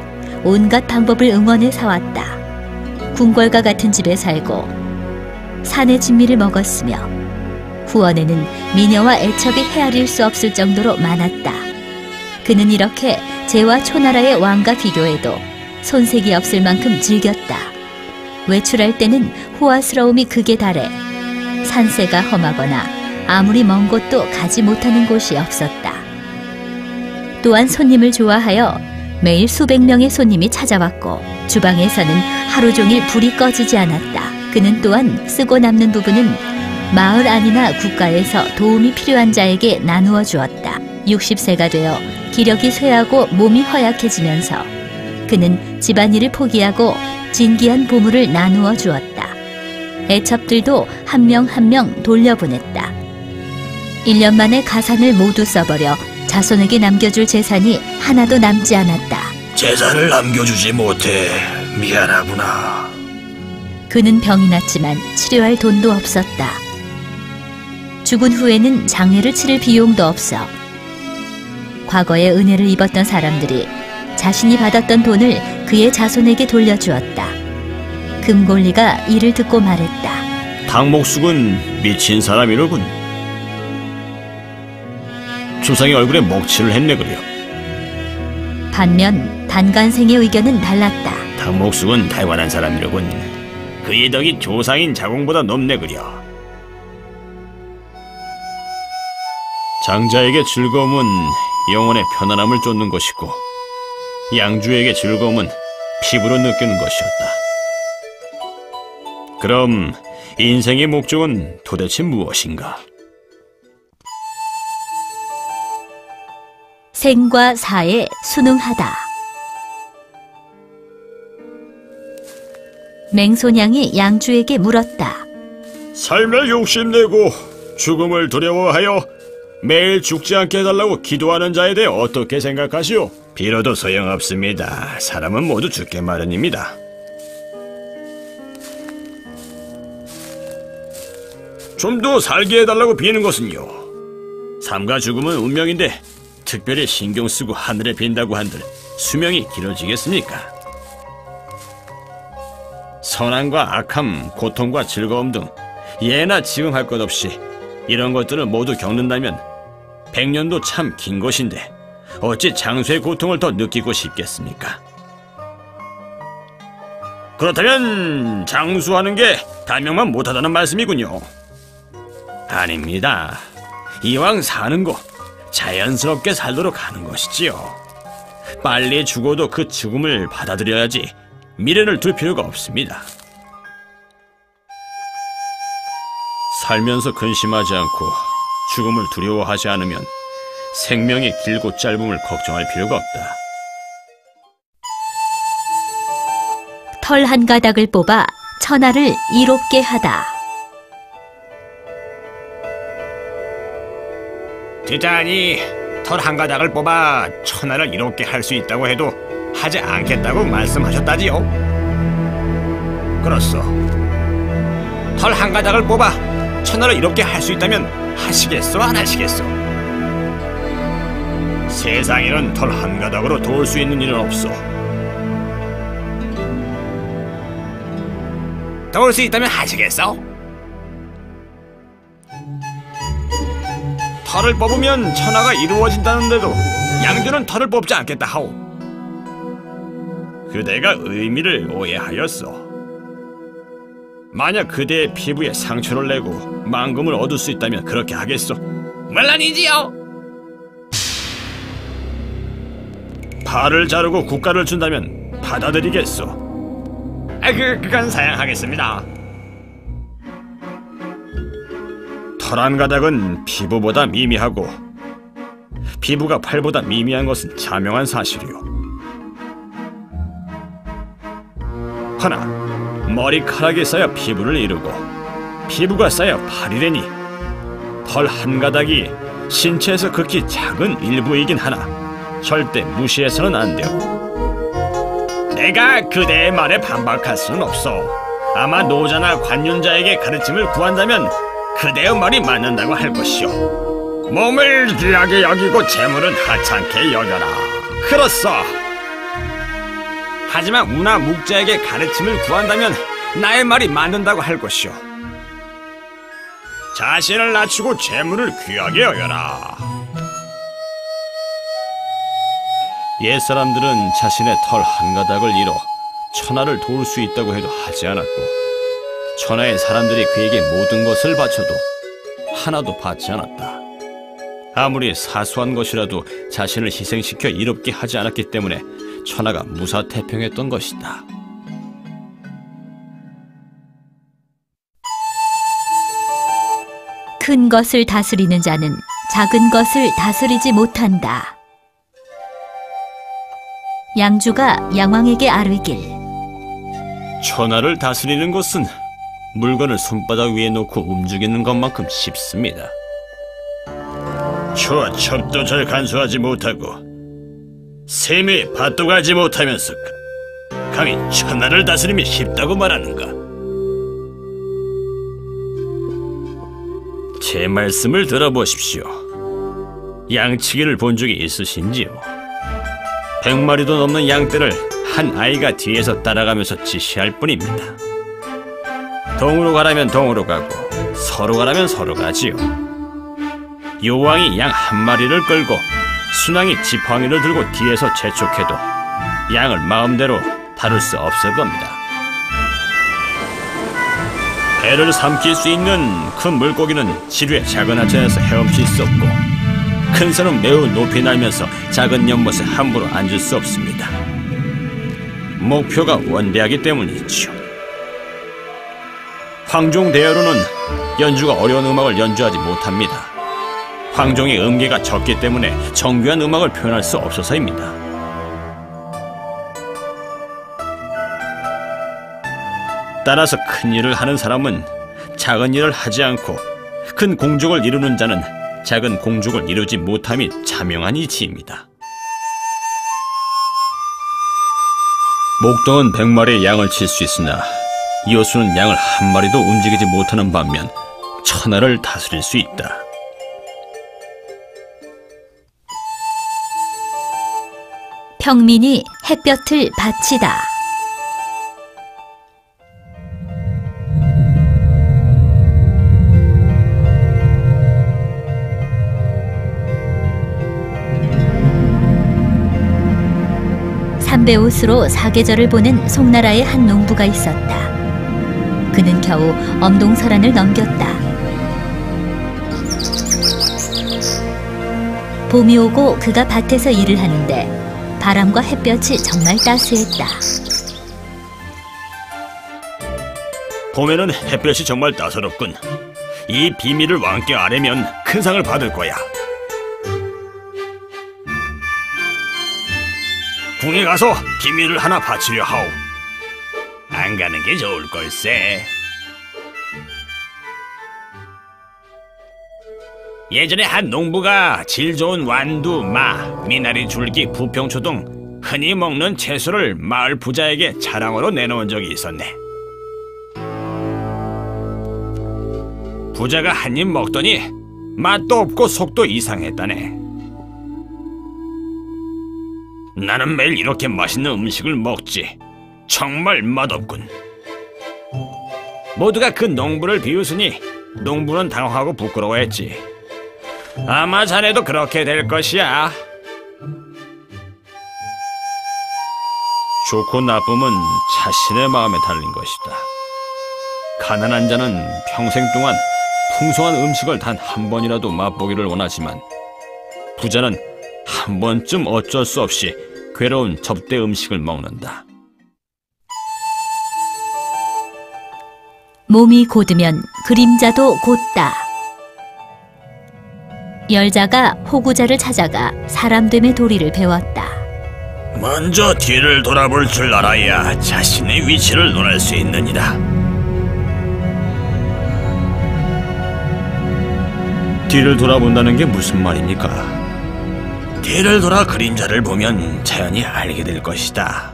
온갖 방법을 응원해 사왔다. 궁궐과 같은 집에 살고 산의 진미를 먹었으며 후원에는 미녀와 애첩이 헤아릴 수 없을 정도로 많았다. 그는 이렇게 제와 초나라의 왕과 비교해도 손색이 없을 만큼 즐겼다. 외출할 때는 호화스러움이 극에 달해 산세가 험하거나 아무리 먼 곳도 가지 못하는 곳이 없었다. 또한 손님을 좋아하여 매일 수백 명의 손님이 찾아왔고 주방에서는 하루 종일 불이 꺼지지 않았다. 그는 또한 쓰고 남는 부분은 마을 안이나 국가에서 도움이 필요한 자에게 나누어 주었다. 60세가 되어 기력이 쇠하고 몸이 허약해지면서 그는 집안일을 포기하고 진귀한 보물을 나누어 주었다. 애첩들도 한 명 한 명 돌려보냈다. 1년 만에 가산을 모두 써버려 자손에게 남겨줄 재산이 하나도 남지 않았다. 재산을 남겨주지 못해 미안하구나. 그는 병이 났지만 치료할 돈도 없었다. 죽은 후에는 장례를 치를 비용도 없어 과거에 은혜를 입었던 사람들이 자신이 받았던 돈을 그의 자손에게 돌려주었다. 금골리가 이를 듣고 말했다. 당목숙은 미친 사람이로군. 조상의 얼굴에 먹칠을 했네 그려. 반면 단간생의 의견은 달랐다. 당목숙은 달관한 사람이로군. 그의 덕이 조상인 자공보다 높네 그려. 장자에게 즐거움은 영혼의 편안함을 쫓는 것이고 양주에게 즐거움은 피부로 느끼는 것이었다. 그럼 인생의 목적은 도대체 무엇인가? 생과 사에 순응하다. 맹손양이 양주에게 물었다. 삶에 욕심내고 죽음을 두려워하여 매일 죽지 않게 해달라고 기도하는 자에 대해 어떻게 생각하시오? 빌어도 소용없습니다. 사람은 모두 죽게 마련입니다. 좀 더 살게 해달라고 비는 것은요? 삶과 죽음은 운명인데 특별히 신경 쓰고 하늘에 빈다고 한들 수명이 길어지겠습니까? 선함과 악함, 고통과 즐거움 등 예나 지금 할 것 없이 이런 것들을 모두 겪는다면 100년도 참 긴 것인데 어찌 장수의 고통을 더 느끼고 싶겠습니까? 그렇다면 장수하는 게 단명만 못하다는 말씀이군요. 아닙니다. 이왕 사는 거 자연스럽게 살도록 하는 것이지요. 빨리 죽어도 그 죽음을 받아들여야지 미련을 둘 필요가 없습니다. 살면서 근심하지 않고 죽음을 두려워하지 않으면 생명의 길고 짧음을 걱정할 필요가 없다. 털 한 가닥을 뽑아 천하를 이롭게 하다. 듣자니 털 한 가닥을 뽑아 천하를 이롭게 할 수 있다고 해도 하지 않겠다고 말씀하셨다지요? 그렇소. 털 한 가닥을 뽑아 천하를 이롭게 할 수 있다면 하시겠소, 안 하시겠소? 세상에는 털 한 가닥으로 도울 수 있는 일은 없소. 도울 수 있다면 하시겠소? 털을 뽑으면 천하가 이루어진다는데도 양주는 털을 뽑지 않겠다 하오. 그대가 의미를 오해하였소. 만약 그대의 피부에 상처를 내고 망금을 얻을 수 있다면 그렇게 하겠소? 물론이지요. 팔을 자르고 국가를 준다면 받아들이겠소? 그건 사양하겠습니다. 털 한 가닥은 피부보다 미미하고 피부가 팔보다 미미한 것은 자명한 사실이요. 하나, 머리카락이 쌓여 피부를 이루고 피부가 쌓여 팔이 되니 털 한 가닥이 신체에서 극히 작은 일부이긴 하나 절대 무시해서는 안 돼요. 내가 그대의 말에 반박할 수는 없어. 아마 노자나 관윤자에게 가르침을 구한다면 그대의 말이 맞는다고 할 것이오. 몸을 귀하게 여기고 재물은 하찮게 여겨라. 그렇소. 하지만 우나 묵자에게 가르침을 구한다면 나의 말이 맞는다고 할 것이오. 자신을 낮추고 재물을 귀하게 여겨라. 옛사람들은 자신의 털 한 가닥을 잃어 천하를 도울 수 있다고 해도 하지 않았고, 천하의 사람들이 그에게 모든 것을 바쳐도 하나도 받지 않았다. 아무리 사소한 것이라도 자신을 희생시켜 이롭게 하지 않았기 때문에 천하가 무사태평했던 것이다. 큰 것을 다스리는 자는 작은 것을 다스리지 못한다. 양주가 양왕에게 아뢰길. 천하를 다스리는 것은 물건을 손바닥 위에 놓고 움직이는 것만큼 쉽습니다. 저 첩도 잘 간수하지 못하고 셈에 밭도 가지 못하면서 감히 천하를 다스림이 쉽다고 말하는가? 제 말씀을 들어보십시오. 양치기를 본 적이 있으신지요? 100마리도 넘는 양떼를 한 아이가 뒤에서 따라가면서 지시할 뿐입니다. 동으로 가라면 동으로 가고 서로 가라면 서로 가지요. 요왕이 양 한 마리를 끌고 순왕이 지팡이를 들고 뒤에서 재촉해도 양을 마음대로 다룰 수 없을 겁니다. 배를 삼킬 수 있는 큰 물고기는 지류의 작은 하천에서 헤엄칠 수 없고, 큰 새는 매우 높이 날면서 작은 연못에 함부로 앉을 수 없습니다. 목표가 원대하기 때문이죠. 황종 대여로는 연주가 어려운 음악을 연주하지 못합니다. 황종의 음계가 적기 때문에 정교한 음악을 표현할 수 없어서입니다. 따라서 큰 일을 하는 사람은 작은 일을 하지 않고, 큰 공적을 이루는 자는 작은 공적을 이루지 못함이 자명한 이치입니다. 목동은 100마리의 양을 칠 수 있으나 여수는 양을 한 마리도 움직이지 못하는 반면 천하를 다스릴 수 있다. 평민이 햇볕을 바치다. 삼배옷으로 사계절을 보낸 송나라의 한 농부가 있었다. 그는 겨우 엄동설안을 넘겼다. 봄이 오고 그가 밭에서 일을 하는데 바람과 햇볕이 정말 따스했다. 봄에는 햇볕이 정말 따사롭군. 이 비밀을 왕께 아뢰면 큰 상을 받을 거야. 궁에 가서 비밀을 하나 바치려 하오. 안 가는 게 좋을 걸세. 예전에 한 농부가 질 좋은 완두, 마, 미나리, 줄기, 부평초 등 흔히 먹는 채소를 마을 부자에게 자랑으로 내놓은 적이 있었네. 부자가 한 입 먹더니 맛도 없고 속도 이상했다네. 나는 매일 이렇게 맛있는 음식을 먹지. 정말 맛없군. 모두가 그 농부를 비웃으니 농부는 당황하고 부끄러워했지. 아마 자네도 그렇게 될 것이야. 좋고 나쁨은 자신의 마음에 달린 것이다. 가난한 자는 평생 동안 풍성한 음식을 단 한 번이라도 맛보기를 원하지만, 부자는 한 번쯤 어쩔 수 없이 괴로운 접대 음식을 먹는다. 몸이 곧으면 그림자도 곧다. 열자가 호구자를 찾아가 사람됨의 도리를 배웠다. 먼저 뒤를 돌아볼 줄 알아야 자신의 위치를 논할 수 있느니라. 뒤를 돌아본다는 게 무슨 말입니까? 뒤를 돌아 그림자를 보면 자연히 알게 될 것이다.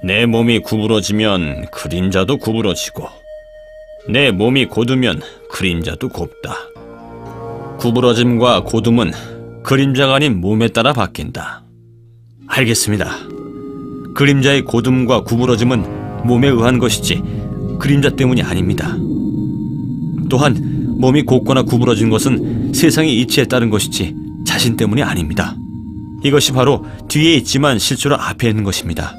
내 몸이 구부러지면 그림자도 구부러지고, 내 몸이 곧으면 그림자도 곱다. 구부러짐과 곧음은 그림자가 아닌 몸에 따라 바뀐다. 알겠습니다. 그림자의 곧음과 구부러짐은 몸에 의한 것이지 그림자 때문이 아닙니다. 또한 몸이 곧거나 구부러진 것은 세상의 이치에 따른 것이지 자신 때문이 아닙니다. 이것이 바로 뒤에 있지만 실제로 앞에 있는 것입니다.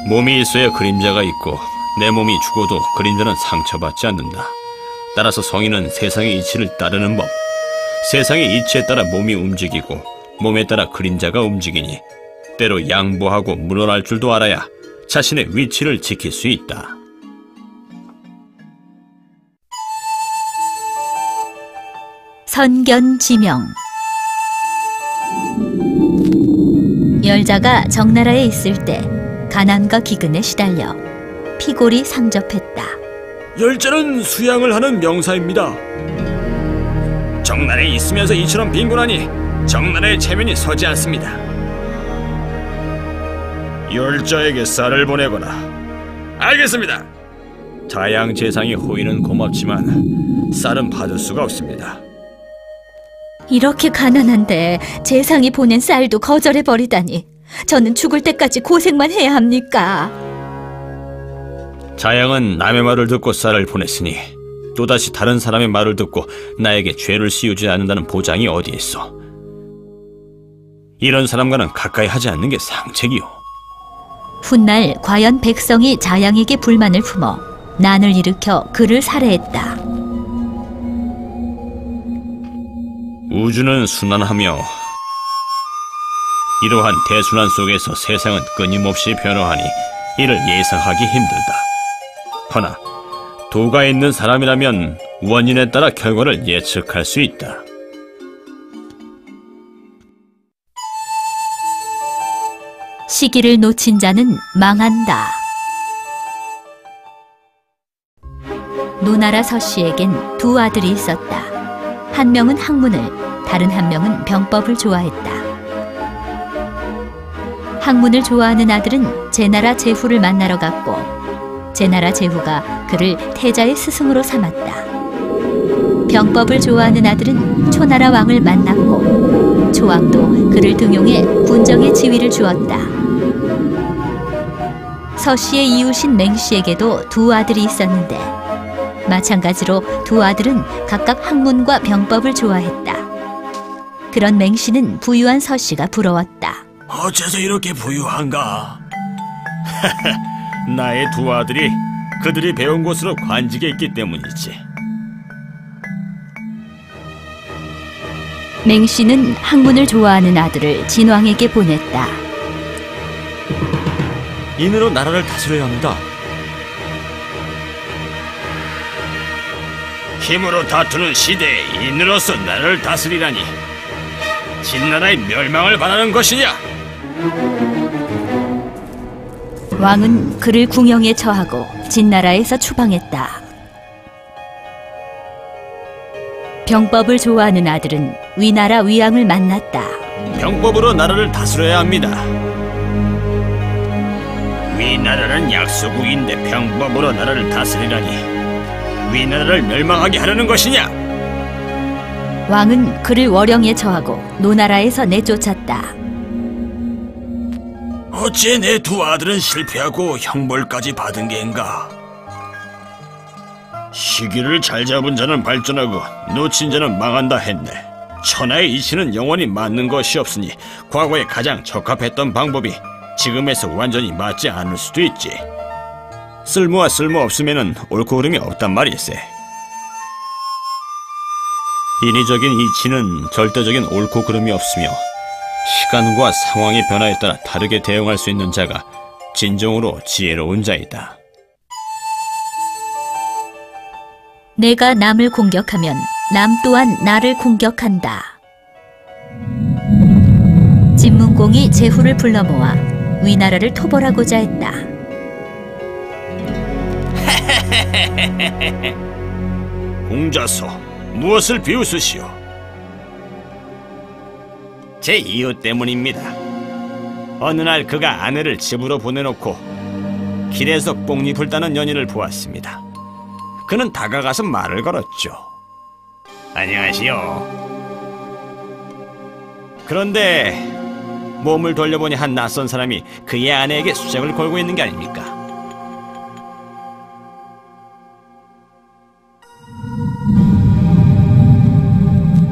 몸이 있어야 그림자가 있고 내 몸이 죽어도 그림자는 상처받지 않는다. 따라서 성인은 세상의 이치를 따르는 법, 세상의 이치에 따라 몸이 움직이고 몸에 따라 그림자가 움직이니 때로 양보하고 물러날 줄도 알아야 자신의 위치를 지킬 수 있다. 선견지명. 열자가 정나라에 있을 때 가난과 기근에 시달려 피골이 상접했다. 열자는 수양을 하는 명사입니다. 정나라에 있으면서 이처럼 빈곤하니 정나라의 체면이 서지 않습니다. 열자에게 쌀을 보내거나. 알겠습니다. 자양 재상의 호의는 고맙지만 쌀은 받을 수가 없습니다. 이렇게 가난한데 재상이 보낸 쌀도 거절해버리다니 저는 죽을 때까지 고생만 해야 합니까? 자양은 남의 말을 듣고 쌀을 보냈으니 또다시 다른 사람의 말을 듣고 나에게 죄를 씌우지 않는다는 보장이 어디 있어. 이런 사람과는 가까이 하지 않는 게 상책이요. 훗날 과연 백성이 자양에게 불만을 품어 난을 일으켜 그를 살해했다. 우주는 순환하며 이러한 대순환 속에서 세상은 끊임없이 변화하니 이를 예상하기 힘들다. 허나 도가 있는 사람이라면 원인에 따라 결과를 예측할 수 있다. 시기를 놓친 자는 망한다. 노나라 서씨에겐 두 아들이 있었다. 한 명은 학문을, 다른 한 명은 병법을 좋아했다. 학문을 좋아하는 아들은 제나라 제후를 만나러 갔고 제나라 제후가 그를 태자의 스승으로 삼았다. 병법을 좋아하는 아들은 초나라 왕을 만났고 초왕도 그를 등용해 군정의 지위를 주었다. 서씨의 이웃인 맹씨에게도 두 아들이 있었는데 마찬가지로 두 아들은 각각 학문과 병법을 좋아했다. 그런 맹씨는 부유한 서씨가 부러웠다. 어째서 이렇게 부유한가? 나의 두 아들이 그들이 배운 곳으로 관직에 있기 때문이지. 맹씨는 학문을 좋아하는 아들을 진왕에게 보냈다. 인으로 나라를 다스려야 합니다. 힘으로 다투는 시대에 인으로서 나라를 다스리라니 진나라의 멸망을 바라는 것이냐? 왕은 그를 궁형에 처하고 진나라에서 추방했다. 병법을 좋아하는 아들은 위나라 위왕을 만났다. 병법으로 나라를 다스려야 합니다. 위나라는 약소국인데 병법으로 나라를 다스리라니 위나라를 멸망하게 하려는 것이냐? 왕은 그를 월영에 처하고 노나라에서 내쫓았다. 어찌 내 두 아들은 실패하고 형벌까지 받은 게인가? 시기를 잘 잡은 자는 발전하고 놓친 자는 망한다 했네. 천하의 이치는 영원히 맞는 것이 없으니 과거에 가장 적합했던 방법이 지금에서 완전히 맞지 않을 수도 있지. 쓸모와 쓸모 없으면은 옳고 그름이 없단 말일세. 인위적인 이치는 절대적인 옳고 그름이 없으며 시간과 상황의 변화에 따라 다르게 대응할 수 있는 자가 진정으로 지혜로운 자이다. 내가 남을 공격하면 남 또한 나를 공격한다. 진문공이 제후를 불러 모아 위나라를 토벌하고자 했다. 공자서, 무엇을 비웃으시오? 제 이유 때문입니다. 어느 날 그가 아내를 집으로 보내놓고 길에서 뽕잎을 따는 연인을 보았습니다. 그는 다가가서 말을 걸었죠. 안녕하시오. 그런데 몸을 돌려보니 한 낯선 사람이 그의 아내에게 수작을 걸고 있는 게 아닙니까?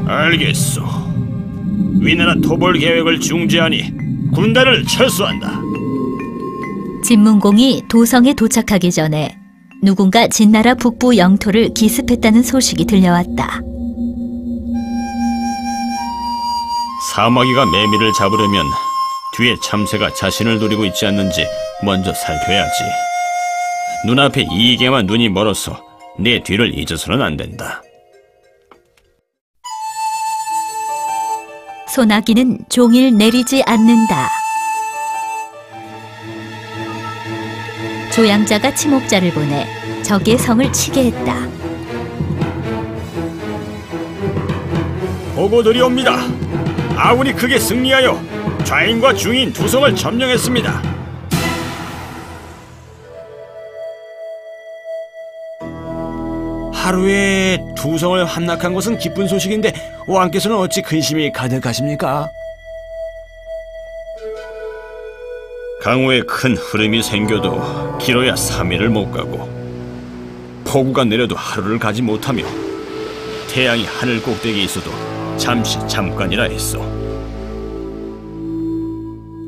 알겠소. 위나라 토벌 계획을 중지하니 군단을 철수한다. 진문공이 도성에 도착하기 전에 누군가 진나라 북부 영토를 기습했다는 소식이 들려왔다. 사마귀가 매미를 잡으려면 뒤에 참새가 자신을 노리고 있지 않는지 먼저 살펴야지. 눈앞에 이익에만 눈이 멀어서 내 뒤를 잊어서는 안 된다. 소나기는 종일 내리지 않는다. 조양자가 침묵자를 보내 적의 성을 치게 했다. 보고들이 옵니다. 아군이 크게 승리하여 좌인과 중인 두 성을 점령했습니다. 하루에 두 성을 함락한 것은 기쁜 소식인데 왕께서는 어찌 근심이 가득하십니까? 강우에 큰 흐름이 생겨도 길어야 3일을 못 가고 폭우가 내려도 하루를 가지 못하며 태양이 하늘 꼭대기에 있어도 잠깐이라 했어.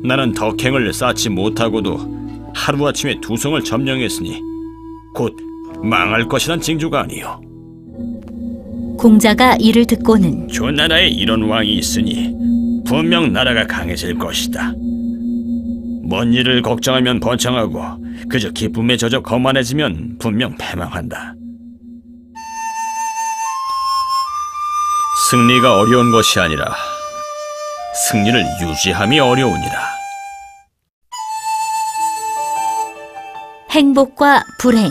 나는 덕행을 쌓지 못하고도 하루아침에 두 성을 점령했으니 곧 망할 것이란 징조가 아니요. 공자가 이를 듣고는 조나라에 이런 왕이 있으니 분명 나라가 강해질 것이다. 먼 일을 걱정하면 번창하고 그저 기쁨에 젖어 거만해지면 분명 패망한다. 승리가 어려운 것이 아니라 승리를 유지함이 어려우니라. 행복과 불행.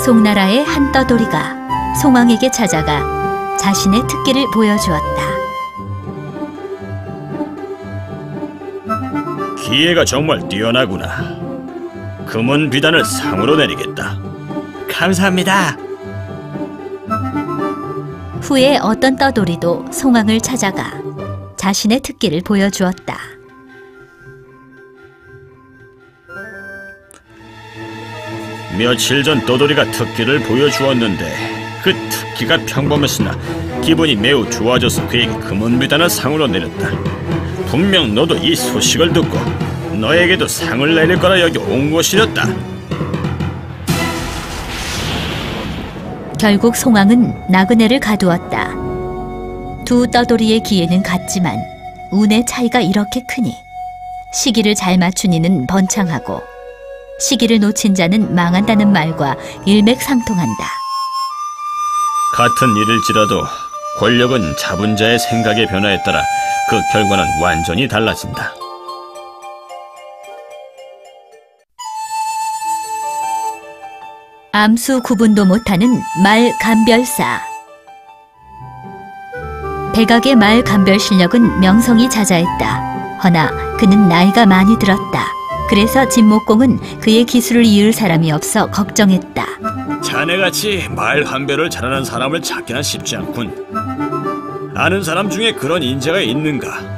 송나라의 한 떠돌이가 송왕에게 찾아가 자신의 특기를 보여주었다. 기회가 정말 뛰어나구나. 금은 비단을 상으로 내리겠다. 감사합니다. 후에 어떤 떠돌이도 송왕을 찾아가 자신의 특기를 보여주었다. 며칠 전 떠돌이가 특기를 보여주었는데 그 특기가 평범했으나 기분이 매우 좋아져서 그에게 금은 비단을 상으로 내렸다. 분명 너도 이 소식을 듣고 너에게도 상을 내릴 거라 여기 온 것이었다. 결국 송왕은 나그네를 가두었다. 두 떠돌이의 기회는 같지만 운의 차이가 이렇게 크니 시기를 잘 맞춘 이는 번창하고 시기를 놓친 자는 망한다는 말과 일맥상통한다. 같은 일일지라도 권력은 잡은 자의 생각의 변화에 따라 그 결과는 완전히 달라진다. 암수 구분도 못하는 말 감별사. 백악의 말 감별 실력은 명성이 자자했다. 허나 그는 나이가 많이 들었다. 그래서 진목공은 그의 기술을 이을 사람이 없어 걱정했다. 자네같이 말 감별을 잘하는 사람을 찾기는 쉽지 않군. 아는 사람 중에 그런 인재가 있는가?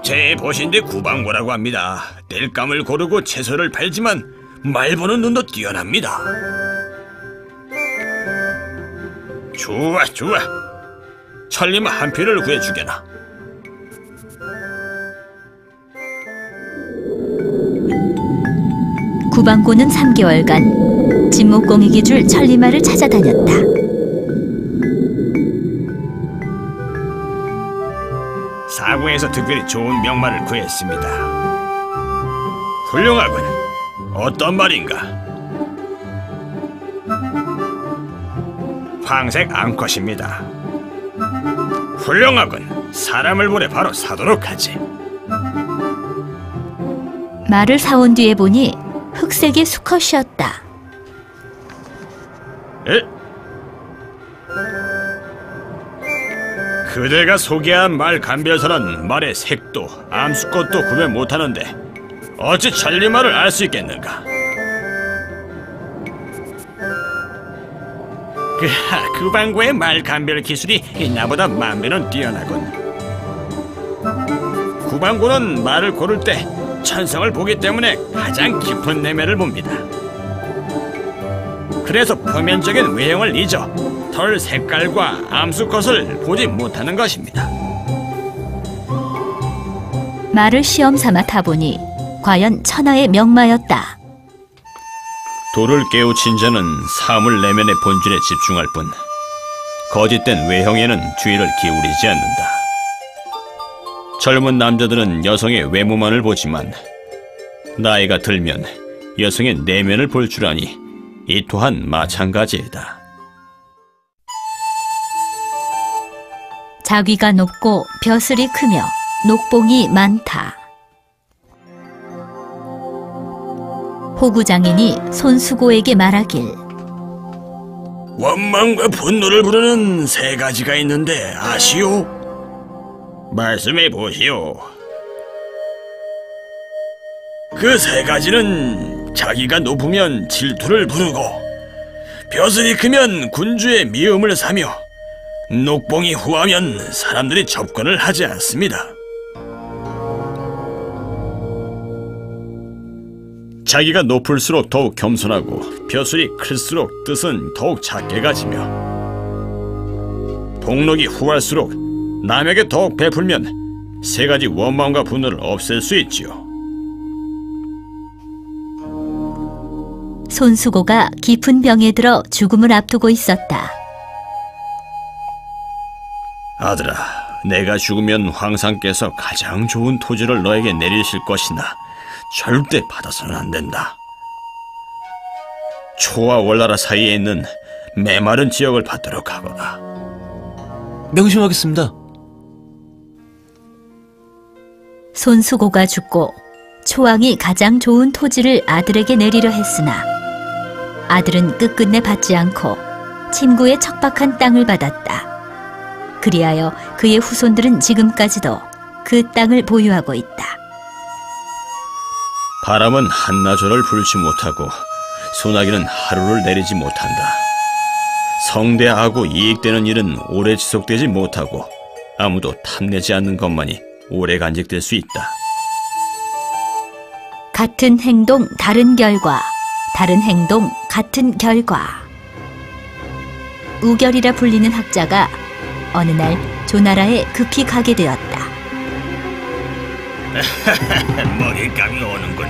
제 보신대 구방고라고 합니다. 땔감을 고르고 채소를 팔지만 말 보는 눈도 뛰어납니다. 좋아. 천리마 한 표를 구해주게나. 구방고는 3개월간 진목공에게 줄 천리마를 찾아다녔다. 사궁에서 특별히 좋은 명말을 구했습니다. 훌륭하군. 어떤 말인가? 황색 앙컷입니다. 훌륭하군. 사람을 보내 바로 사도록 하지. 말을 사온 뒤에 보니 흑색의 수컷이었다. 에? 그대가 소개한 말 감별사는 말의 색도 암수꽃도 구별 못하는데 어찌 천리말을 알 수 있겠는가? 그 방구의 말 감별 기술이 나보다 만배는 뛰어나군. 구방고는 말을 고를 때 천성을 보기 때문에 가장 깊은 내면을 봅니다. 그래서 표면적인 외형을 잊어 털 색깔과 암수컷을 보지 못하는 것입니다. 말을 시험 삼아 타보니 과연 천하의 명마였다. 도를 깨우친 자는 사물 내면의 본질에 집중할 뿐 거짓된 외형에는 주의를 기울이지 않는다. 젊은 남자들은 여성의 외모만을 보지만 나이가 들면 여성의 내면을 볼 줄 아니 이 또한 마찬가지이다. 자귀가 높고 벼슬이 크며 녹봉이 많다. 호구장인이 손수고에게 말하길, 원망과 분노를 부르는 세 가지가 있는데 아시오? 말씀해 보시오. 그 세 가지는 자기가 높으면 질투를 부르고, 벼슬이 크면 군주의 미움을 사며, 녹봉이 후하면 사람들이 접근을 하지 않습니다. 자기가 높을수록 더욱 겸손하고 벼슬이 클수록 뜻은 더욱 작게 가지며 복록이 후할수록 남에게 더욱 베풀면 세 가지 원망과 분노를 없앨 수 있지요. 손수고가 깊은 병에 들어 죽음을 앞두고 있었다. 아들아, 내가 죽으면 황상께서 가장 좋은 토지를 너에게 내리실 것이나 절대 받아서는 안 된다. 초와 월나라 사이에 있는 메마른 지역을 받도록 하거라. 명심하겠습니다. 손수고가 죽고 초왕이 가장 좋은 토지를 아들에게 내리려 했으나 아들은 끝끝내 받지 않고 친구의 척박한 땅을 받았다. 그리하여 그의 후손들은 지금까지도 그 땅을 보유하고 있다. 바람은 한나절을 불지 못하고 소나기는 하루를 내리지 못한다. 성대하고 이익되는 일은 오래 지속되지 못하고 아무도 탐내지 않는 것만이 오래 간직될 수 있다. 같은 행동 다른 결과, 다른 행동 같은 결과. 우결이라 불리는 학자가 어느 날 조나라에 급히 가게 되었다. 먹잇감이 오는군.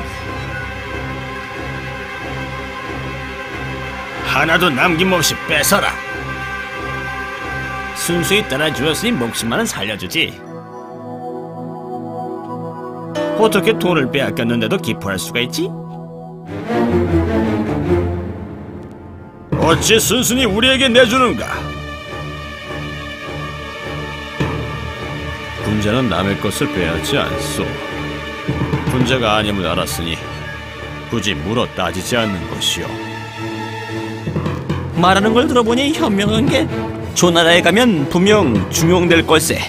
하나도 남김없이 뺏어라. 순수히 따라주었으니 목숨만은 살려주지. 어떻게 돈을 빼앗겼는데도 기뻐할 수가 있지? 어찌 순순히 우리에게 내주는가? 군자는 남의 것을 빼앗지 않소. 군자가 아님을 알았으니 굳이 물어 따지지 않는 것이오. 말하는 걸 들어보니 현명한 게 조나라에 가면 분명 중용될 걸세.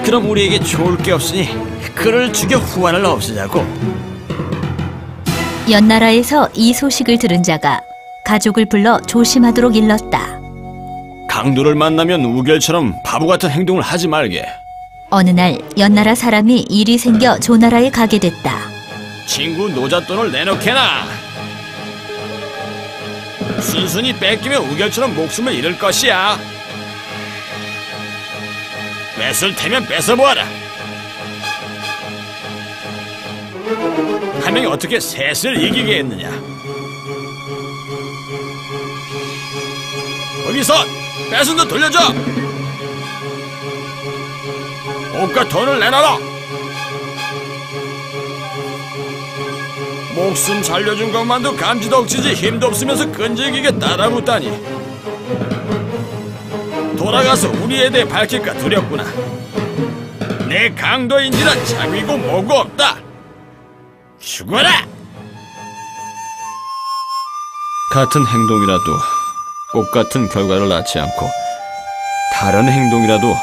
그럼 우리에게 좋을 게 없으니 그를 죽여 후환을 없애자고. 연나라에서 이 소식을 들은 자가 가족을 불러 조심하도록 일렀다. 강도를 만나면 우결처럼 바보 같은 행동을 하지 말게. 어느 날 연나라 사람이 일이 생겨 조나라에 가게 됐다. 친구 노잣돈을 내놓게나. 순순히 뺏기면 우결처럼 목숨을 잃을 것이야. 뺏을 테면 뺏어보아라. 한 명이 어떻게 셋을 이기게 했느냐. 거기서 뺏은 돈 돌려줘. 옷과 돈을 내놔라. 목숨 살려준 것만도 감지덕지지 힘도 없으면서 끈질기게 따라붙다니. 돌아가서 우리에 대해 밝힐까 두렵구나. 내 강도인지라 자위고 뭐고 없다. 죽어라! 같은 행동이라도 똑같은 결과를 낳지 않고 다른 행동이라도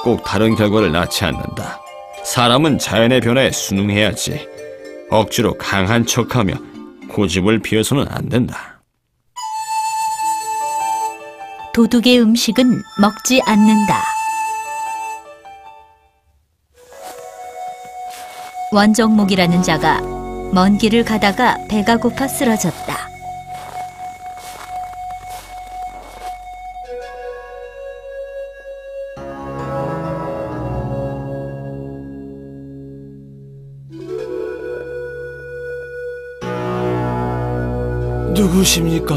꼭 다른 결과를 낳지 않는다. 사람은 자연의 변화에 순응해야지 억지로 강한 척하며 고집을 피워서는 안 된다. 도둑의 음식은 먹지 않는다. 원정목이라는 자가 먼 길을 가다가 배가 고파 쓰러졌다. 누구십니까?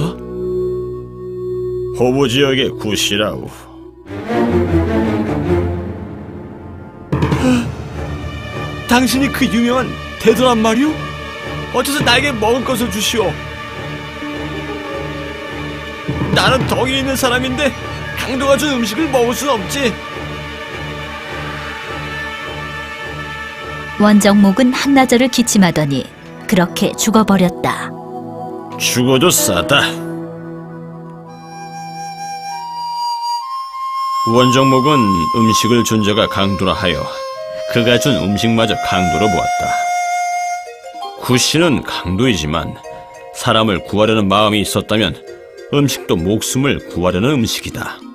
호부 지역의 구시라우. 당신이 그 유명한 대도란 말이오? 어째서 나에게 먹을 것을 주시오? 나는 덕이 있는 사람인데 강도가 준 음식을 먹을 순 없지. 원정목은 한나절을 기침하더니 그렇게 죽어버렸다. 죽어도 싸다. 원정목은 음식을 준 자가 강도라 하여 그가 준 음식마저 강도로 보았다. 구씨는 강도이지만 사람을 구하려는 마음이 있었다면 음식도 목숨을 구하려는 음식이다.